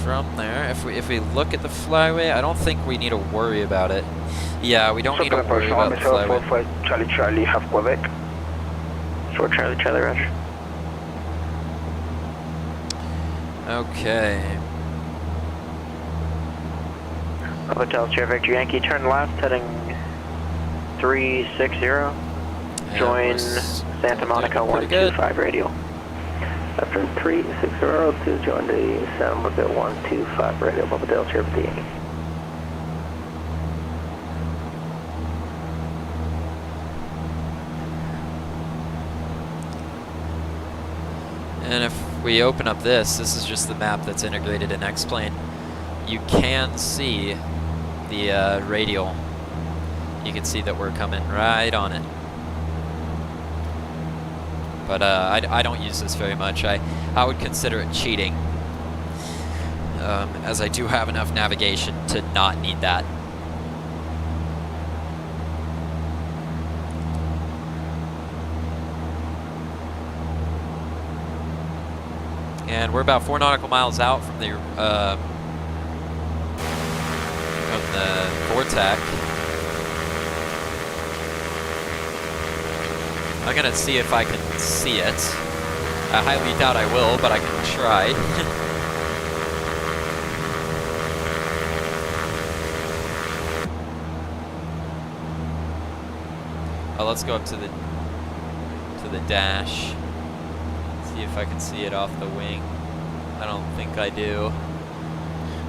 from there, if we look at the flyway, I don't think we need to worry about it. Yeah, we don't need to worry about the flyway. Charlie Charlie, half Quebec. 4 Charlie Charlie, roger. Okay. Hotel Sierra Victor Yankee, turn left, heading 360. Join Santa Monica 125 radial. After 360 to join the Santa Monica 125 radial, Hotel Sierra Victor Yankee. And if we open up this is just the map that's integrated in X-Plane. You can see the radial. You can see that we're coming right on it. But I don't use this very much. I would consider it cheating, as I do have enough navigation to not need that. And we're about 4 nautical miles out from the Vortac. I'm gonna see if I can see it. I highly doubt I will, but I can try. Oh, let's go up to the dash. See if I can see it off the wing. I don't think I do.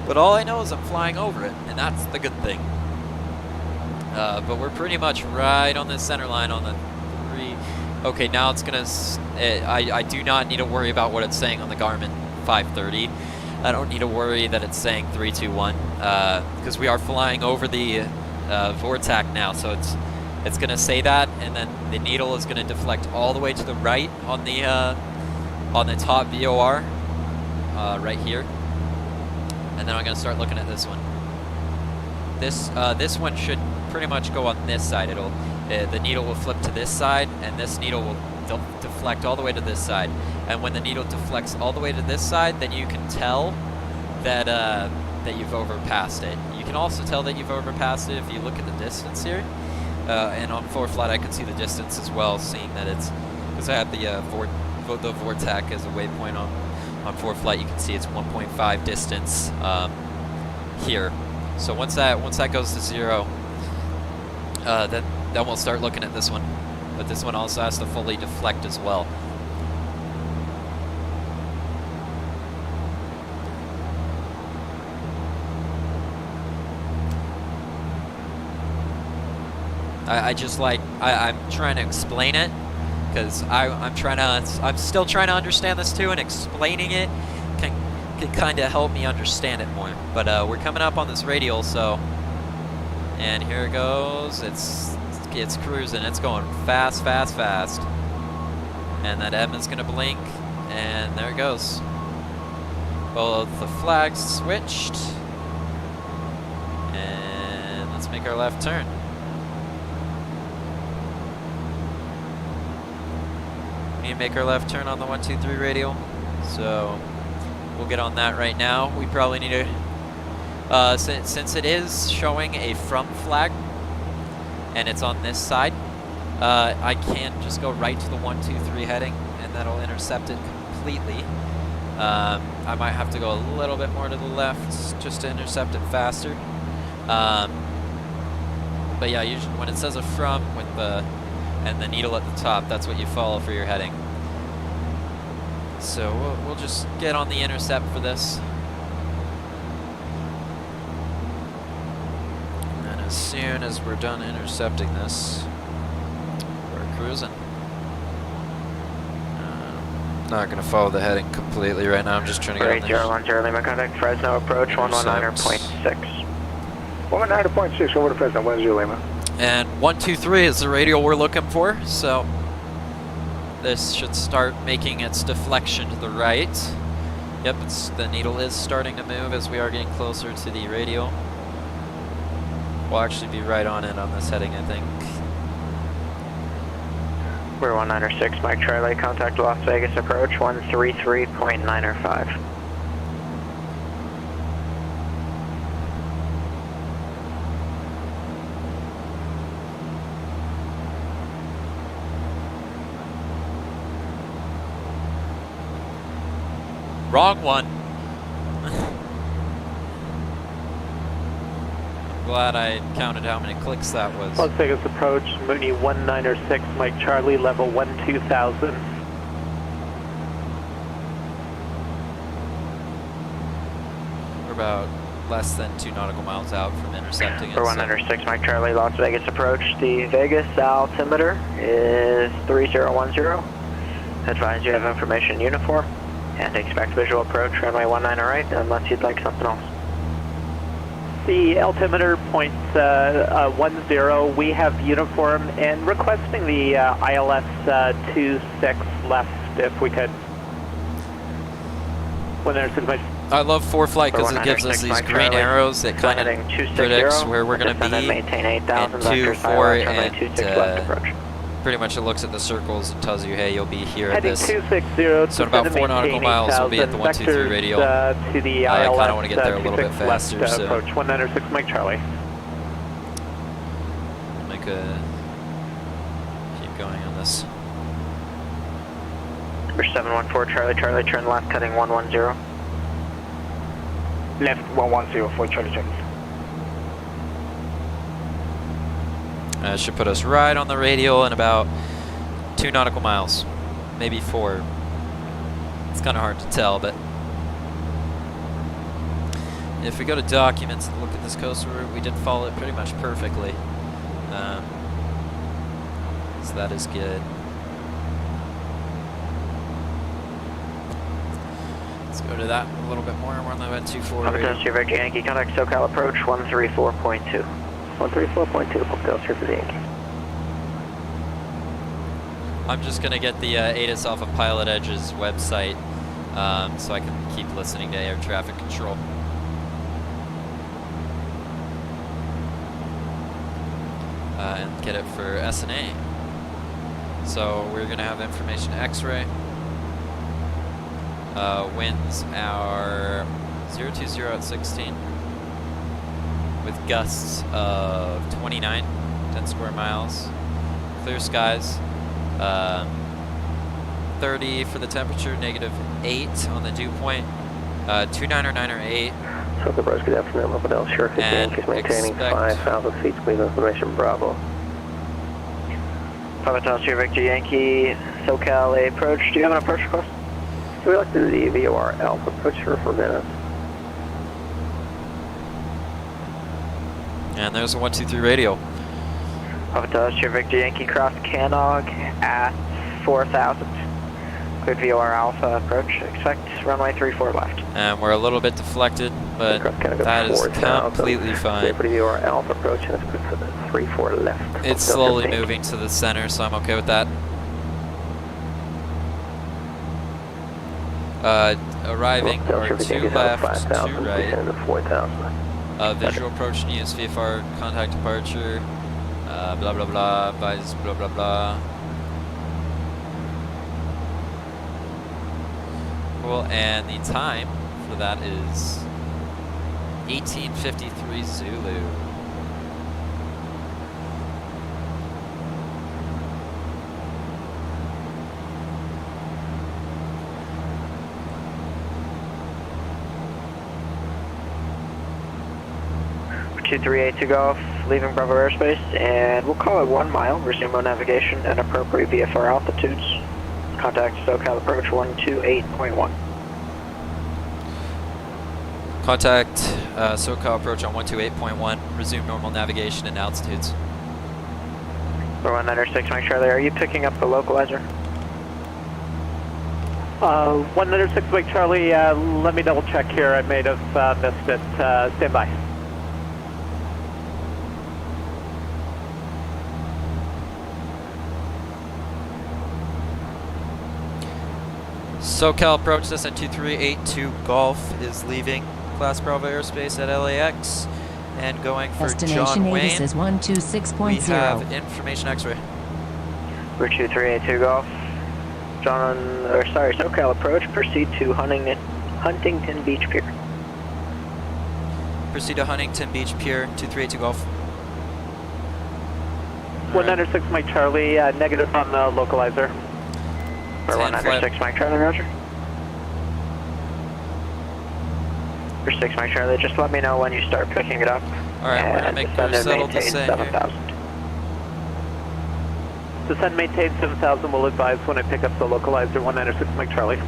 But all I know is I'm flying over it, and that's the good thing. But we're pretty much right on the center line on the 3. Okay, now it's gonna. I do not need to worry about what it's saying on the Garmin 530. I don't need to worry that it's saying 321 because we are flying over the Vortac now, so it's gonna say that, and then the needle is gonna deflect all the way to the right on the top VOR right here, and then I'm gonna start looking at this one. This one should pretty much go on this side. The needle will flip to this side, and this needle will deflect all the way to this side. And when the needle deflects all the way to this side, then you can tell that that you've overpassed it. You can also tell that you've overpassed it if you look at the distance here. And on ForeFlight, I can see the distance as well, seeing that it's because I have the Vortac as a waypoint on ForeFlight. You can see it's 1.5 distance here. So once that goes to 0, then we'll start looking at this one. But this one also has to fully deflect as well. I'm trying to explain it because I'm still trying to understand this too, and explaining it can kind of help me understand it more. But we're coming up on this radial, so, and here it goes. It's cruising. It's going fast, fast, fast. And that M is gonna blink, and there it goes. Both the flags switched, and let's make our left turn. We need to make our left turn on the 123 radial, so we'll get on that right now. We probably need to, since it is showing a from flag, and it's on this side, I can just go right to the 123 heading, and that'll intercept it completely. I might have to go a little bit more to the left just to intercept it faster. But yeah, usually when it says a from with and the needle at the top, that's what you follow for your heading. So we'll just get on the intercept for this. And as soon as we're done intercepting this, we're cruising. Not going to follow the heading completely right now, I'm just trying to get on there. 8010 Lima, contact Fresno approach 119.6. 119.6 over to Fresno, 10 Lima. And 123 is the radial we're looking for, so this should start making its deflection to the right. Yep, the needle is starting to move as we are getting closer to the radial. We'll actually be right on it on this heading, I think. We're 196, Mike Charlie, contact Las Vegas approach 133.905. Wrong one. I'm glad I counted how many clicks that was. Las Vegas approach, Mooney 1906, Mike Charlie, level 12,000. We're about less than 2 nautical miles out from intercepting it. For 106 Mike Charlie, Las Vegas approach. The Vegas altimeter is 3010. Advise you have information uniform and expect visual approach runway 19 right unless you'd like something else. The altimeter points 10. We have uniform and requesting the ILS 26 left if we could. 106 Mike. I love ForeFlight because it gives us these green arrows that kind of predicts where we're going to be, and 2, 4, and pretty much it looks at the circles and tells you, hey, you'll be here at this. So in about 4 nautical miles, we'll be at the 123 radial. To the I ILS, kind of want to get there a little bit faster, left, so approach 106 Mike Charlie. keep going on this. Number 714 Charlie, Charlie, turn left, cutting 110. Left 110 for Charlie Charlie. Should put us right on the radial in about 2 nautical miles, maybe 4. It's kind of hard to tell, but if we go to documents and look at this coastal route, we did follow it pretty much perfectly. So that is good. Let's go to that a little bit more. We're on the 124 radial. Victor Yankee, contact SoCal approach 134.2. 134.2, Hotel Surface Yankee. I'm just going to get the ATIS off of PilotEdge's website so I can keep listening to air traffic control. And get it for SNA. So we're going to have information X-ray. Winds are 020 at 16 with gusts of 29, 10 square miles. Clear skies. 30 for the temperature, -8 on the dew point. 29 or 9 or 8. So the Bros, good afternoon. Hotel Surface Yankee is maintaining 5,000 feet. Please information Bravo. Hotel Victor Yankee, SoCal approach. Do you have an approach request? So we like to do the VOR Alpha approach for 4 minutes. And there's a 123 radial. Hotel Victor Yankee, cross Canog at 4,000. Cleared VOR Alpha approach. Expect runway 34 left. And we're a little bit deflected, but that is completely fine. For the VOR Alpha approach, and it's good for the 34 left. It's slowly moving to the center, so I'm okay with that. Arriving, or 2 left, 2 right. Visual approach news, VFR contact departure, blah blah blah, advise blah blah blah. Cool, and the time for that is 18:53 Zulu. (238) Golf, leaving Bravo airspace, and we'll call it 1 mile. Resume on navigation and appropriate VFR altitudes. Contact SoCal approach 128.1. Contact SoCal approach on 128.1. Resume normal navigation and altitudes. 196 Mike Charlie, are you picking up the localizer? 106 Mike Charlie, let me double check here. I may have missed it. Stand by. SoCal approach Cessna 2382 Golf is leaving Class Bravo airspace at LAX and going for John Wayne. Destination is 126.0. We have information X-ray. We're 2382 Golf. SoCal approach, proceed to Huntington Beach Pier. Proceed to Huntington Beach Pier, 2382 Golf. 196 Mike Charlie, negative on the localizer. For 196 Mike Charlie, roger. For 6 Mike Charlie, just let me know when you start picking it up. Alright, we're gonna make descend your and settle maintain descent 7,000. Descend, maintain 7,000. We'll advise when I pick up the localizer 196 Mike Charlie.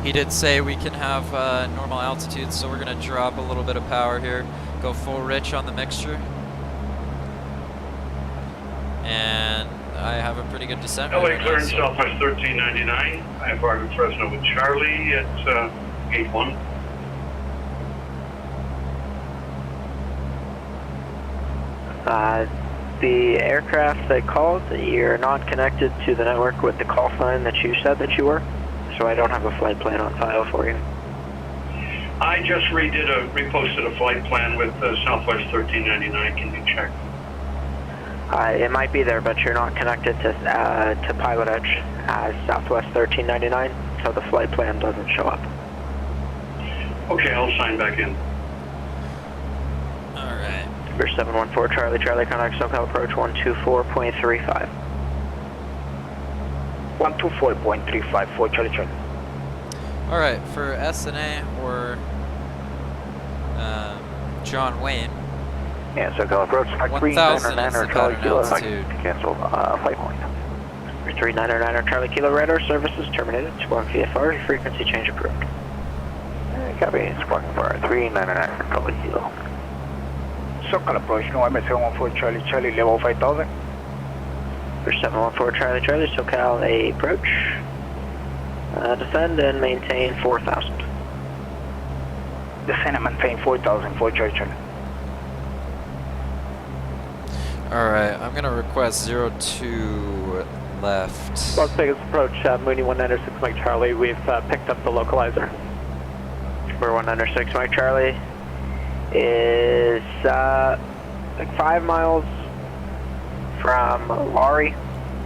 He did say we can have normal altitude, so we're gonna drop a little bit of power here. Go full rich on the mixture. And I have a pretty good descent. LA right now, clearance so- Southwest 1399. I have Argo Fresno with Charlie at gate 1. The aircraft that called, you're not connected to the network with the call sign that you said that you were, so I don't have a flight plan on file for you. I just reposted a flight plan with Southwest 1399. Can you check? It might be there, but you're not connected to PilotEdge as Southwest 1399, so the flight plan doesn't show up. Okay, I'll sign back in. Alright. 714 Charlie, Charlie, contact SoCal approach 124.35. 124.35 for Charlie Charlie. Alright, for SNA or John Wayne, Yeah, SoCal approach 1,000 is the Charlie pattern Kilo. altitude. Cancel flight point. 3999 Charlie Kilo radar services terminated. Squawk VFR, frequency change approved. Copy, Squawk for 399 Charlie Kilo. SoCal approach, no MS-714 Charlie Charlie, level 5,000. For 714 Charlie Charlie, SoCal approach. Descend and maintain 4,000. Descend and maintain 4,000 for Charlie Charlie. Alright, I'm gonna request 02 left. Las Vegas approach, Mooney 196 Mike Charlie. We've picked up the localizer. For 196 Mike Charlie is like 5 miles from Laurie.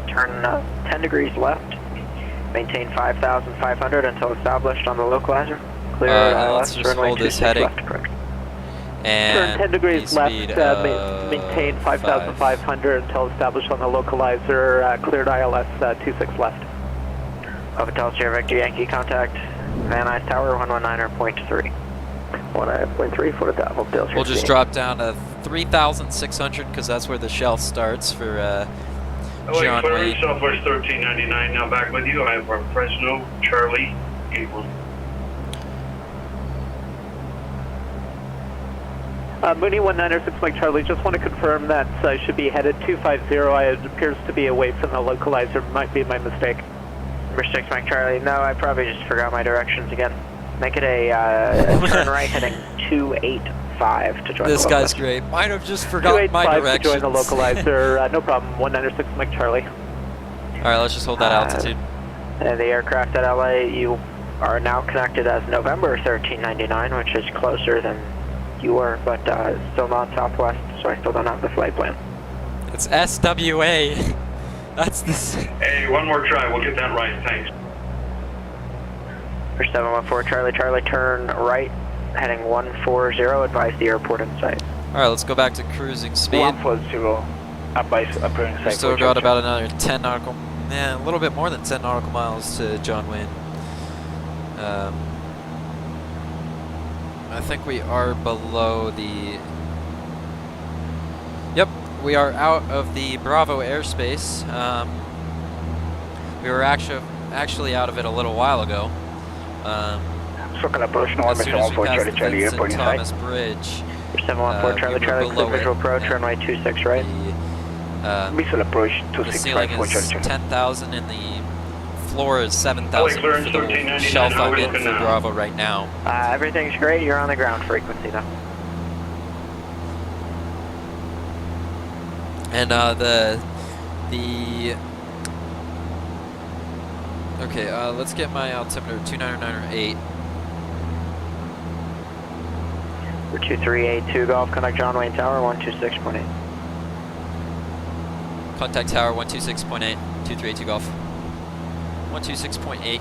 Turn 10 degrees left. Maintain 5,500 until established on the localizer. Clear let's just hold this heading. And Turn 10 degrees speed left, of maintain 5,500 until established on the localizer, cleared ILS 26 left. Hotel Sierra Victor Yankee contact, Van Nuys Tower 119.3. 19.3 for the top of Hotel Sierra. We'll just drop down to 3,600 because that's where the shelf starts for LA John clearance Wayne. Southwest 1399. Now back with you. I have Fresno Charlie gate 1. Mooney 196 Mike Charlie, just want to confirm that I should be headed 250. It appears to be away from the localizer. Might be my mistake. Number 6 Mike Charlie, no, I probably just forgot my directions again. Make it a turn right heading 285 to join This the guy's localizer. great. Might have just forgotten my 285 to directions. join the localizer, no problem. 196 Mike Charlie. Alright, let's just hold that altitude. And the aircraft at LA, you are now connected as November 1399, which is closer than you were, but still not Southwest, so I still don't have the flight plan. It's SWA. That's this. Hey, one more try. We'll get that right. Thanks. For 714 Charlie, Charlie, turn right, heading 140, advise the airport in sight. Alright, let's go back to cruising speed. 140, advise appearing We site still for got Charlie about another 10 nautical, a little bit more than 10 nautical miles to John Wayne. I think we are below the... Yep, we are out of the Bravo airspace. We were actually out of it a little while ago. SoCal approach, no As soon as we MS-714 passed Charlie the Charlie, Vincent airport in Thomas sight. Bridge, For 714 Charlie, we were Charlie, below clear visual it, approach, and runway 26 right. Visual approach The ceiling 265 for is Charlie Charlie. 10,000 and the floor is 7,000 for clearance the 1399, shelf how I'm we in looking for now? Bravo right now. Everything's great, you're on the ground frequency now. And okay, let's get my altimeter 2998. For 2382 Golf, contact John Wayne Tower 126.8. Contact tower 126.8, 2382 Golf. 126.8.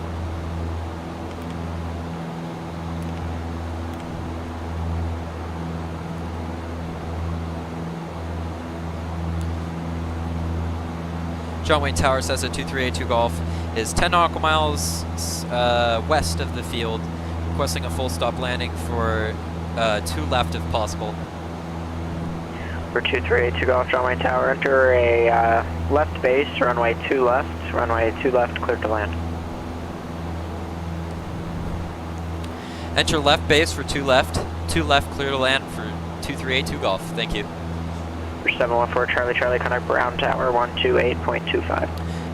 John Wayne Tower says at 2382 Golf is 10 nautical miles west of the field, requesting a full stop landing for 2 left if possible. For 238 Golf, runway tower, enter a left base, runway 2 left, clear to land. Enter left base for 2 left, clear to land for 2382 Golf. Thank you. For 714 Charlie, contact Brown Tower 128.25.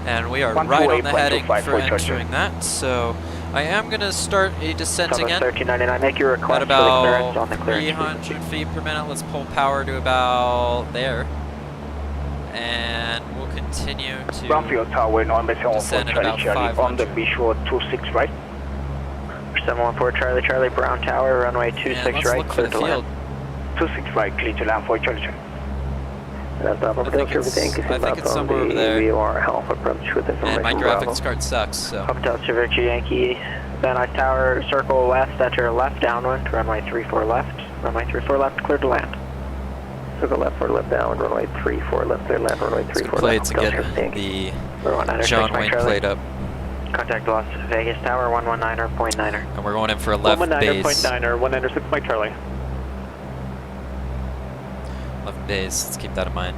And we are right on the heading for entering that, so I am going to start a descent again 1399, make your request at about for the clearance on the clearance 300 feet per minute. Let's pull power to about there. And we'll continue to Brownfield Tower, descend at about 500. on the visual 26 right. For 714 Charlie, Brown Tower, runway 26 And let's right, look for clear the to land. field. 26 right, clear to land for Charlie. I think it's somewhere over there. And my graphics card sucks, so. Hotel Cervicci Yankee, Van Nuys Tower, circle left, enter left downwind, runway 34 left, clear to land. Circle left, 4 left downwind, runway 34 left, clear land, runway 34 Play it left. to get the John Wayne plate up. Contact Las Vegas Tower, 119.9er. And we're going in for a left base. 119.9er, 196 Mike Charlie. Left base, let's keep that in mind.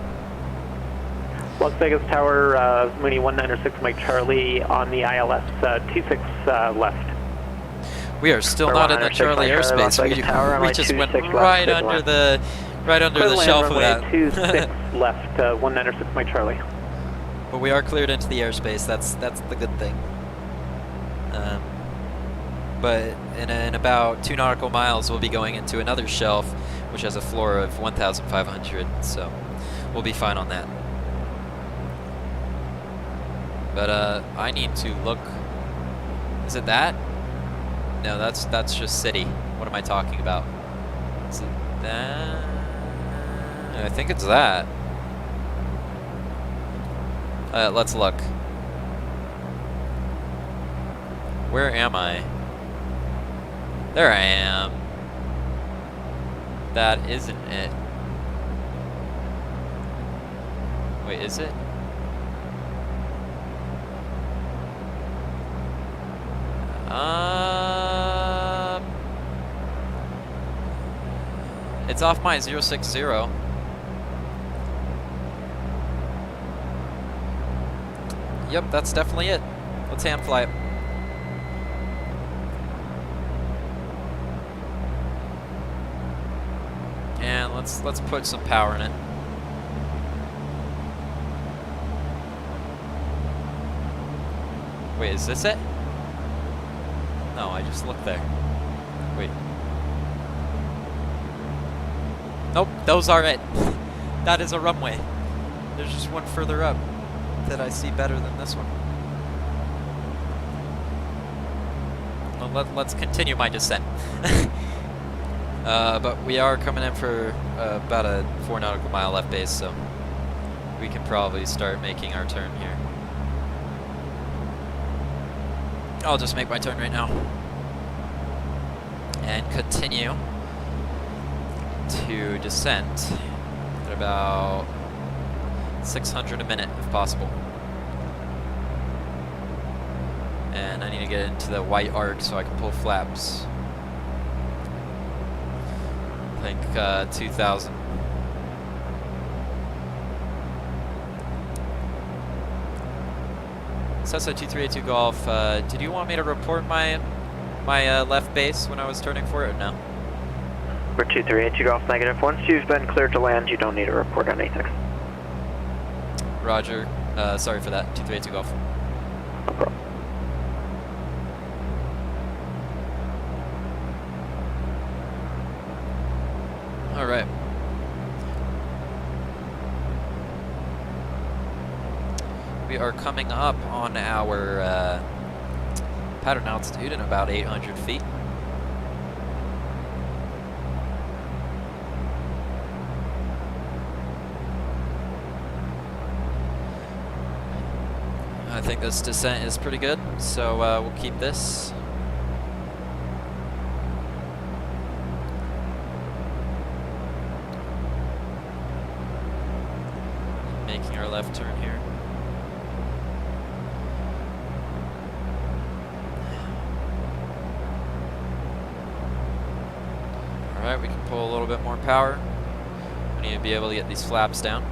Las Vegas Tower, Mooney 196 Mike Charlie on the ILS 26 left. We are still not in the Charlie airspace. We just went right under the shelf of that. 26 left, 196 Mike Charlie. But we are cleared into the airspace. That's the good thing. But in about 2 nautical miles, we'll be going into another shelf, which has a floor of 1,500. So we'll be fine on that. But I need to look. Is it that? No, that's just city. What am I talking about? Is it that? I think it's that. Let's look. Where am I? There I am. That isn't it. Wait, is it? It's off my 060. Yep, that's definitely it. Let's hand fly it. And let's put some power in it. Wait, is this it? No, I just looked there. Wait. Nope, those are it. That is a runway. There's just one further up that I see better than this one. Well, let's continue my descent. But we are coming in for about a 4 nautical mile left base, so we can probably start making our turn here. I'll just make my turn right now. And continue to descent at about 600 a minute if possible. And I need to get into the white arc so I can pull flaps. I think 2,000. Cessna 2382 Golf, did you want me to report my left base when I was turning for it or no? For 2382 Golf, negative. Once you've been cleared to land, you don't need to report anything. Roger. Sorry for that. 2382 Golf. No problem. All right. We are coming up on our pattern altitude in about 800 feet. I think this descent is pretty good, so we'll keep this. Making our left turn here. Alright, we can pull a little bit more power. We need to be able to get these flaps down.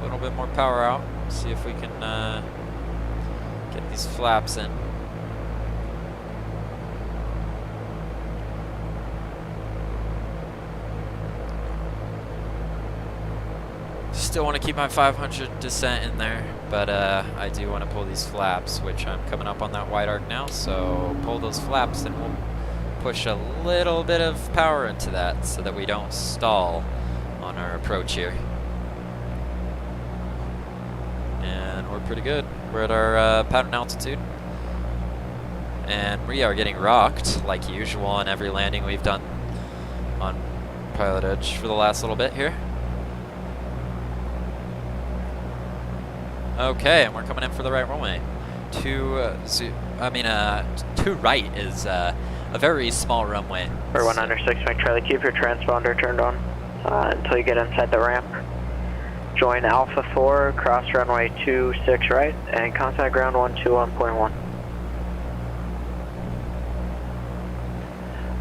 A little bit more power out. See if we can get these flaps in. Still want to keep my 500 descent in there, but I do want to pull these flaps, which I'm coming up on that wide arc now, so pull those flaps and we'll push a little bit of power into that so that we don't stall on our approach here. And we're pretty good. We're at our pattern altitude. And we are getting rocked, like usual, on every landing we've done on PilotEdge for the last little bit here. Okay, and we're coming in for the right runway. Two right is a very small runway. For 106, Mike Charlie, keep your transponder turned on until you get inside the ramp. Join Alpha 4, cross runway 26 right, and contact ground 121.1.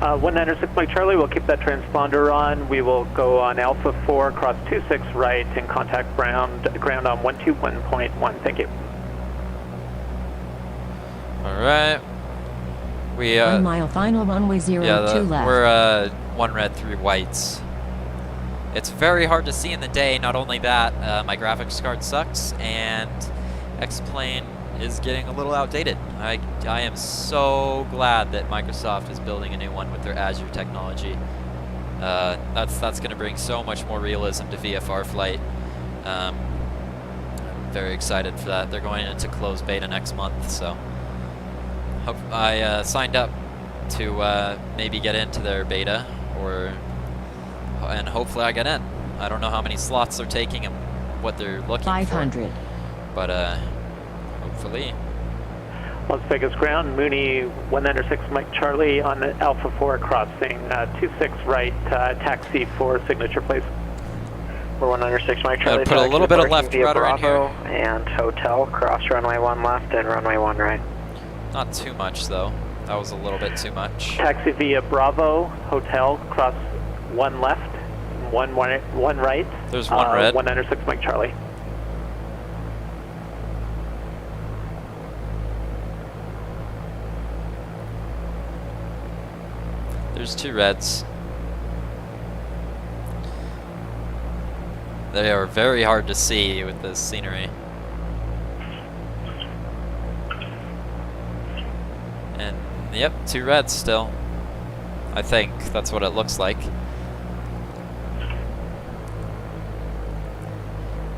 196 Mike Charlie, we'll keep that transponder on. We will go on Alpha 4, cross 26 right, and contact ground on 121.1. Thank you. Alright. We 1 mile final runway 02 left. We're 1 red 3 whites. It's very hard to see in the day. Not only that, my graphics card sucks, and X-Plane is getting a little outdated. I am so glad that Microsoft is building a new one with their Azure technology. That's going to bring so much more realism to VFR flight. I'm very excited for that. They're going into closed beta next month, so I signed up to maybe get into their beta, and hopefully I get in. I don't know how many slots they're taking and what they're looking 500. for, but hopefully. Las Vegas ground, Mooney 196 Mike Charlie on Alpha 4 crossing 26 right, taxi for signature please. We're 196 Mike Charlie. Put a little bit of left via rudder in here. Bravo and hotel, cross runway 1 left and runway 1 right. Not too much though. That was a little bit too much. Taxi via Bravo, hotel, cross 1 left, 1 right. There's 1 red. 196 Mike Charlie. There's 2 reds. They are very hard to see with this scenery. And yep, 2 reds still. I think that's what it looks like.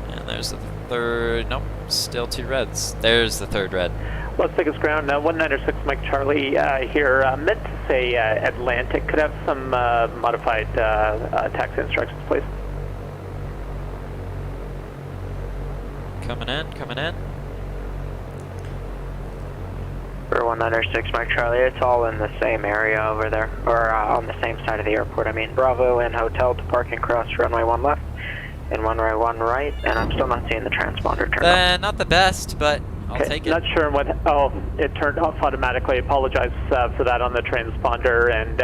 And there's the third, nope, still 2 reds. There's the 3rd red. Las Vegas ground, 196 Mike Charlie here. Meant to say Atlantic. Could have some modified taxi instructions, please. Coming in, coming in. For 196 Mike Charlie, it's all in the same area over there, or on the same side of the airport. I mean, Bravo and hotel to parking cross runway 1 left and runway 1 right, and I'm still not seeing the transponder turn on. Not the best, but I'll take it. Not sure what. Oh, it turned off automatically. Apologize for that on the transponder, and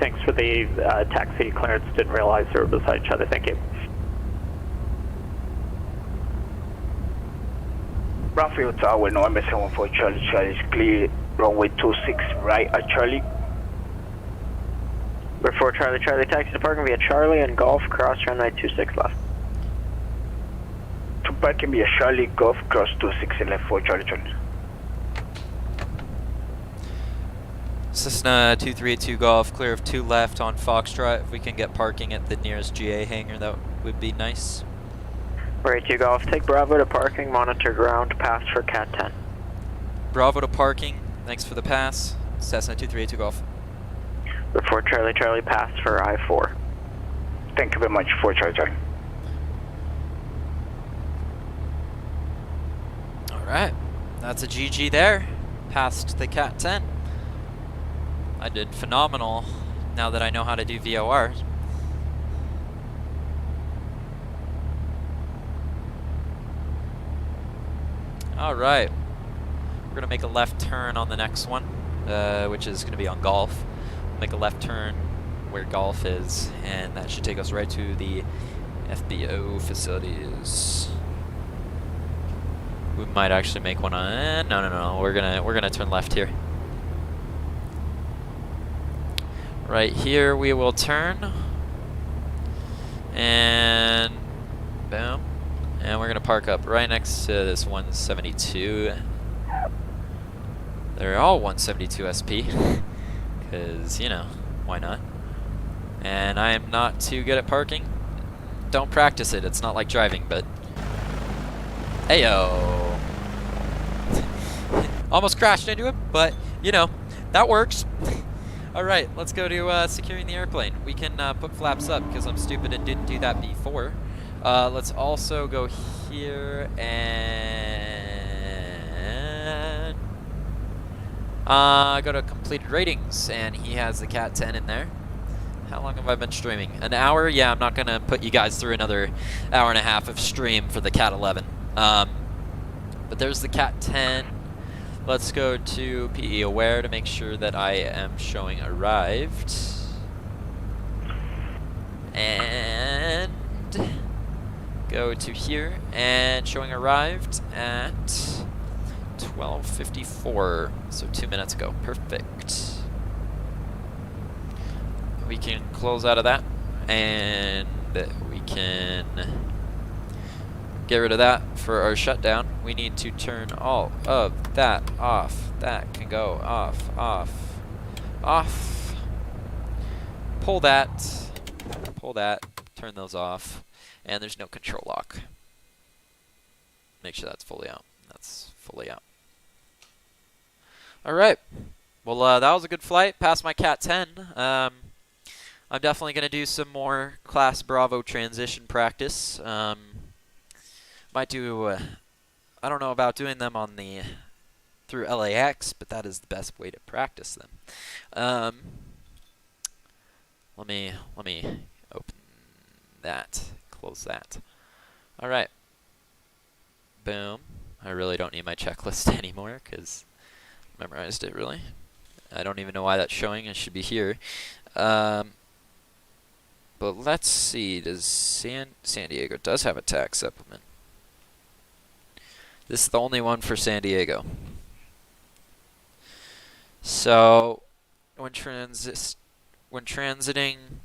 thanks for the taxi clearance. Didn't realize they were beside each other. Thank you. Bravo Tower, November 74 Charlie. Charlie is clear. Runway 26 right at Charlie. Before Charlie, Charlie taxi to parking via Charlie and Golf cross runway 26 left. To parking via Charlie, Golf cross 26 left for Charlie Charlie. Cessna 2382 Golf, clear of 2 left on Foxtrot. If we can get parking at the nearest GA hangar, that would be nice. 82 Golf, take Bravo to parking, monitor ground, pass for CAT-10. Bravo to parking, thanks for the pass. Cessna 2382 Golf. Report Charlie, Charlie, pass for I-4. Thank you very much for Charlie Charlie. Alright, that's a GG there. Passed the CAT-10. I did phenomenal now that I know how to do VOR. Alright. We're going to make a left turn on the next one, which is going to be on Golf. Make a left turn where Golf is, and that should take us right to the FBO facilities. We might actually make one on... no. We're gonna turn left here. Right here we will turn. And... boom. And we're gonna park up right next to this 172. They're all 172 SP. Because, you know, why not? And I am not too good at parking. Don't practice it, it's not like driving, but... Heyo! Almost crashed into it, but, you know, that works. Alright, let's go to securing the airplane. We can put flaps up, because I'm stupid and didn't do that before. Let's also go here and... go to completed ratings, and he has the CAT-10 in there. How long have I been streaming? An hour? Yeah, I'm not going to put you guys through another hour and a half of stream for the CAT-11. But there's the CAT-10. Let's go to PE Aware to make sure that I am showing arrived. And go to here and showing arrived at 12:54. So 2 minutes ago. Perfect. We can close out of that, and we can get rid of that for our shutdown. We need to turn all of that off. That can go off, off, off. Pull that, turn those off, and there's no control lock. Make sure that's fully out. That's fully out. All right. Well, that was a good flight. Passed my CAT-10. I'm definitely going to do some more Class Bravo transition practice. Might do, I don't know about doing them on the, through LAX, but that is the best way to practice them. Let me open that, close that. All right. Boom. I really don't need my checklist anymore because I memorized it, really. I don't even know why that's showing. It should be here. But let's see, does San Diego does have a tax supplement. This is the only one for San Diego. So, when transiting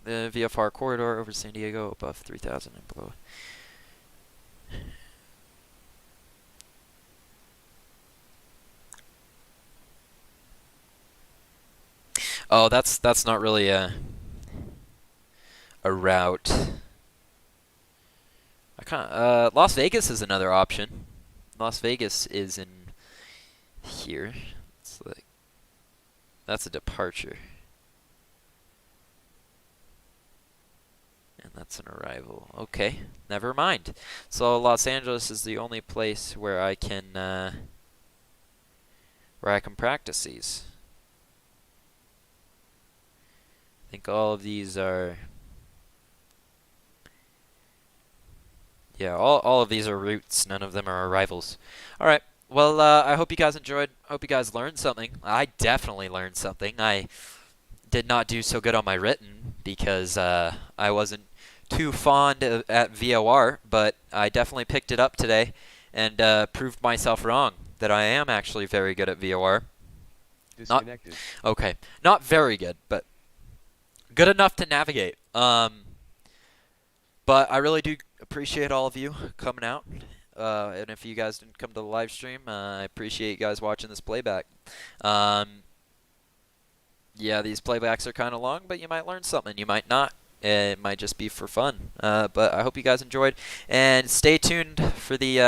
the VFR corridor over San Diego above 3,000 and below. Oh, that's not really a route. I can't. Las Vegas is another option. Las Vegas is in here. It's like that's a departure, and that's an arrival. Okay, never mind. So Los Angeles is the only place where I can practice these. I think all of these are. Yeah, all of these are routes. None of them are arrivals. All right. Well, I hope you guys enjoyed. Hope you guys learned something. I definitely learned something. I did not do so good on my written because I wasn't too fond at VOR, but I definitely picked it up today and proved myself wrong that I am actually very good at VOR. Disconnected. Okay. Not very good, but good enough to navigate. But I really do appreciate all of you coming out. And if you guys didn't come to the live stream, I appreciate you guys watching this playback. Yeah, these playbacks are kind of long, but you might learn something. You might not. It might just be for fun. But I hope you guys enjoyed. And stay tuned for the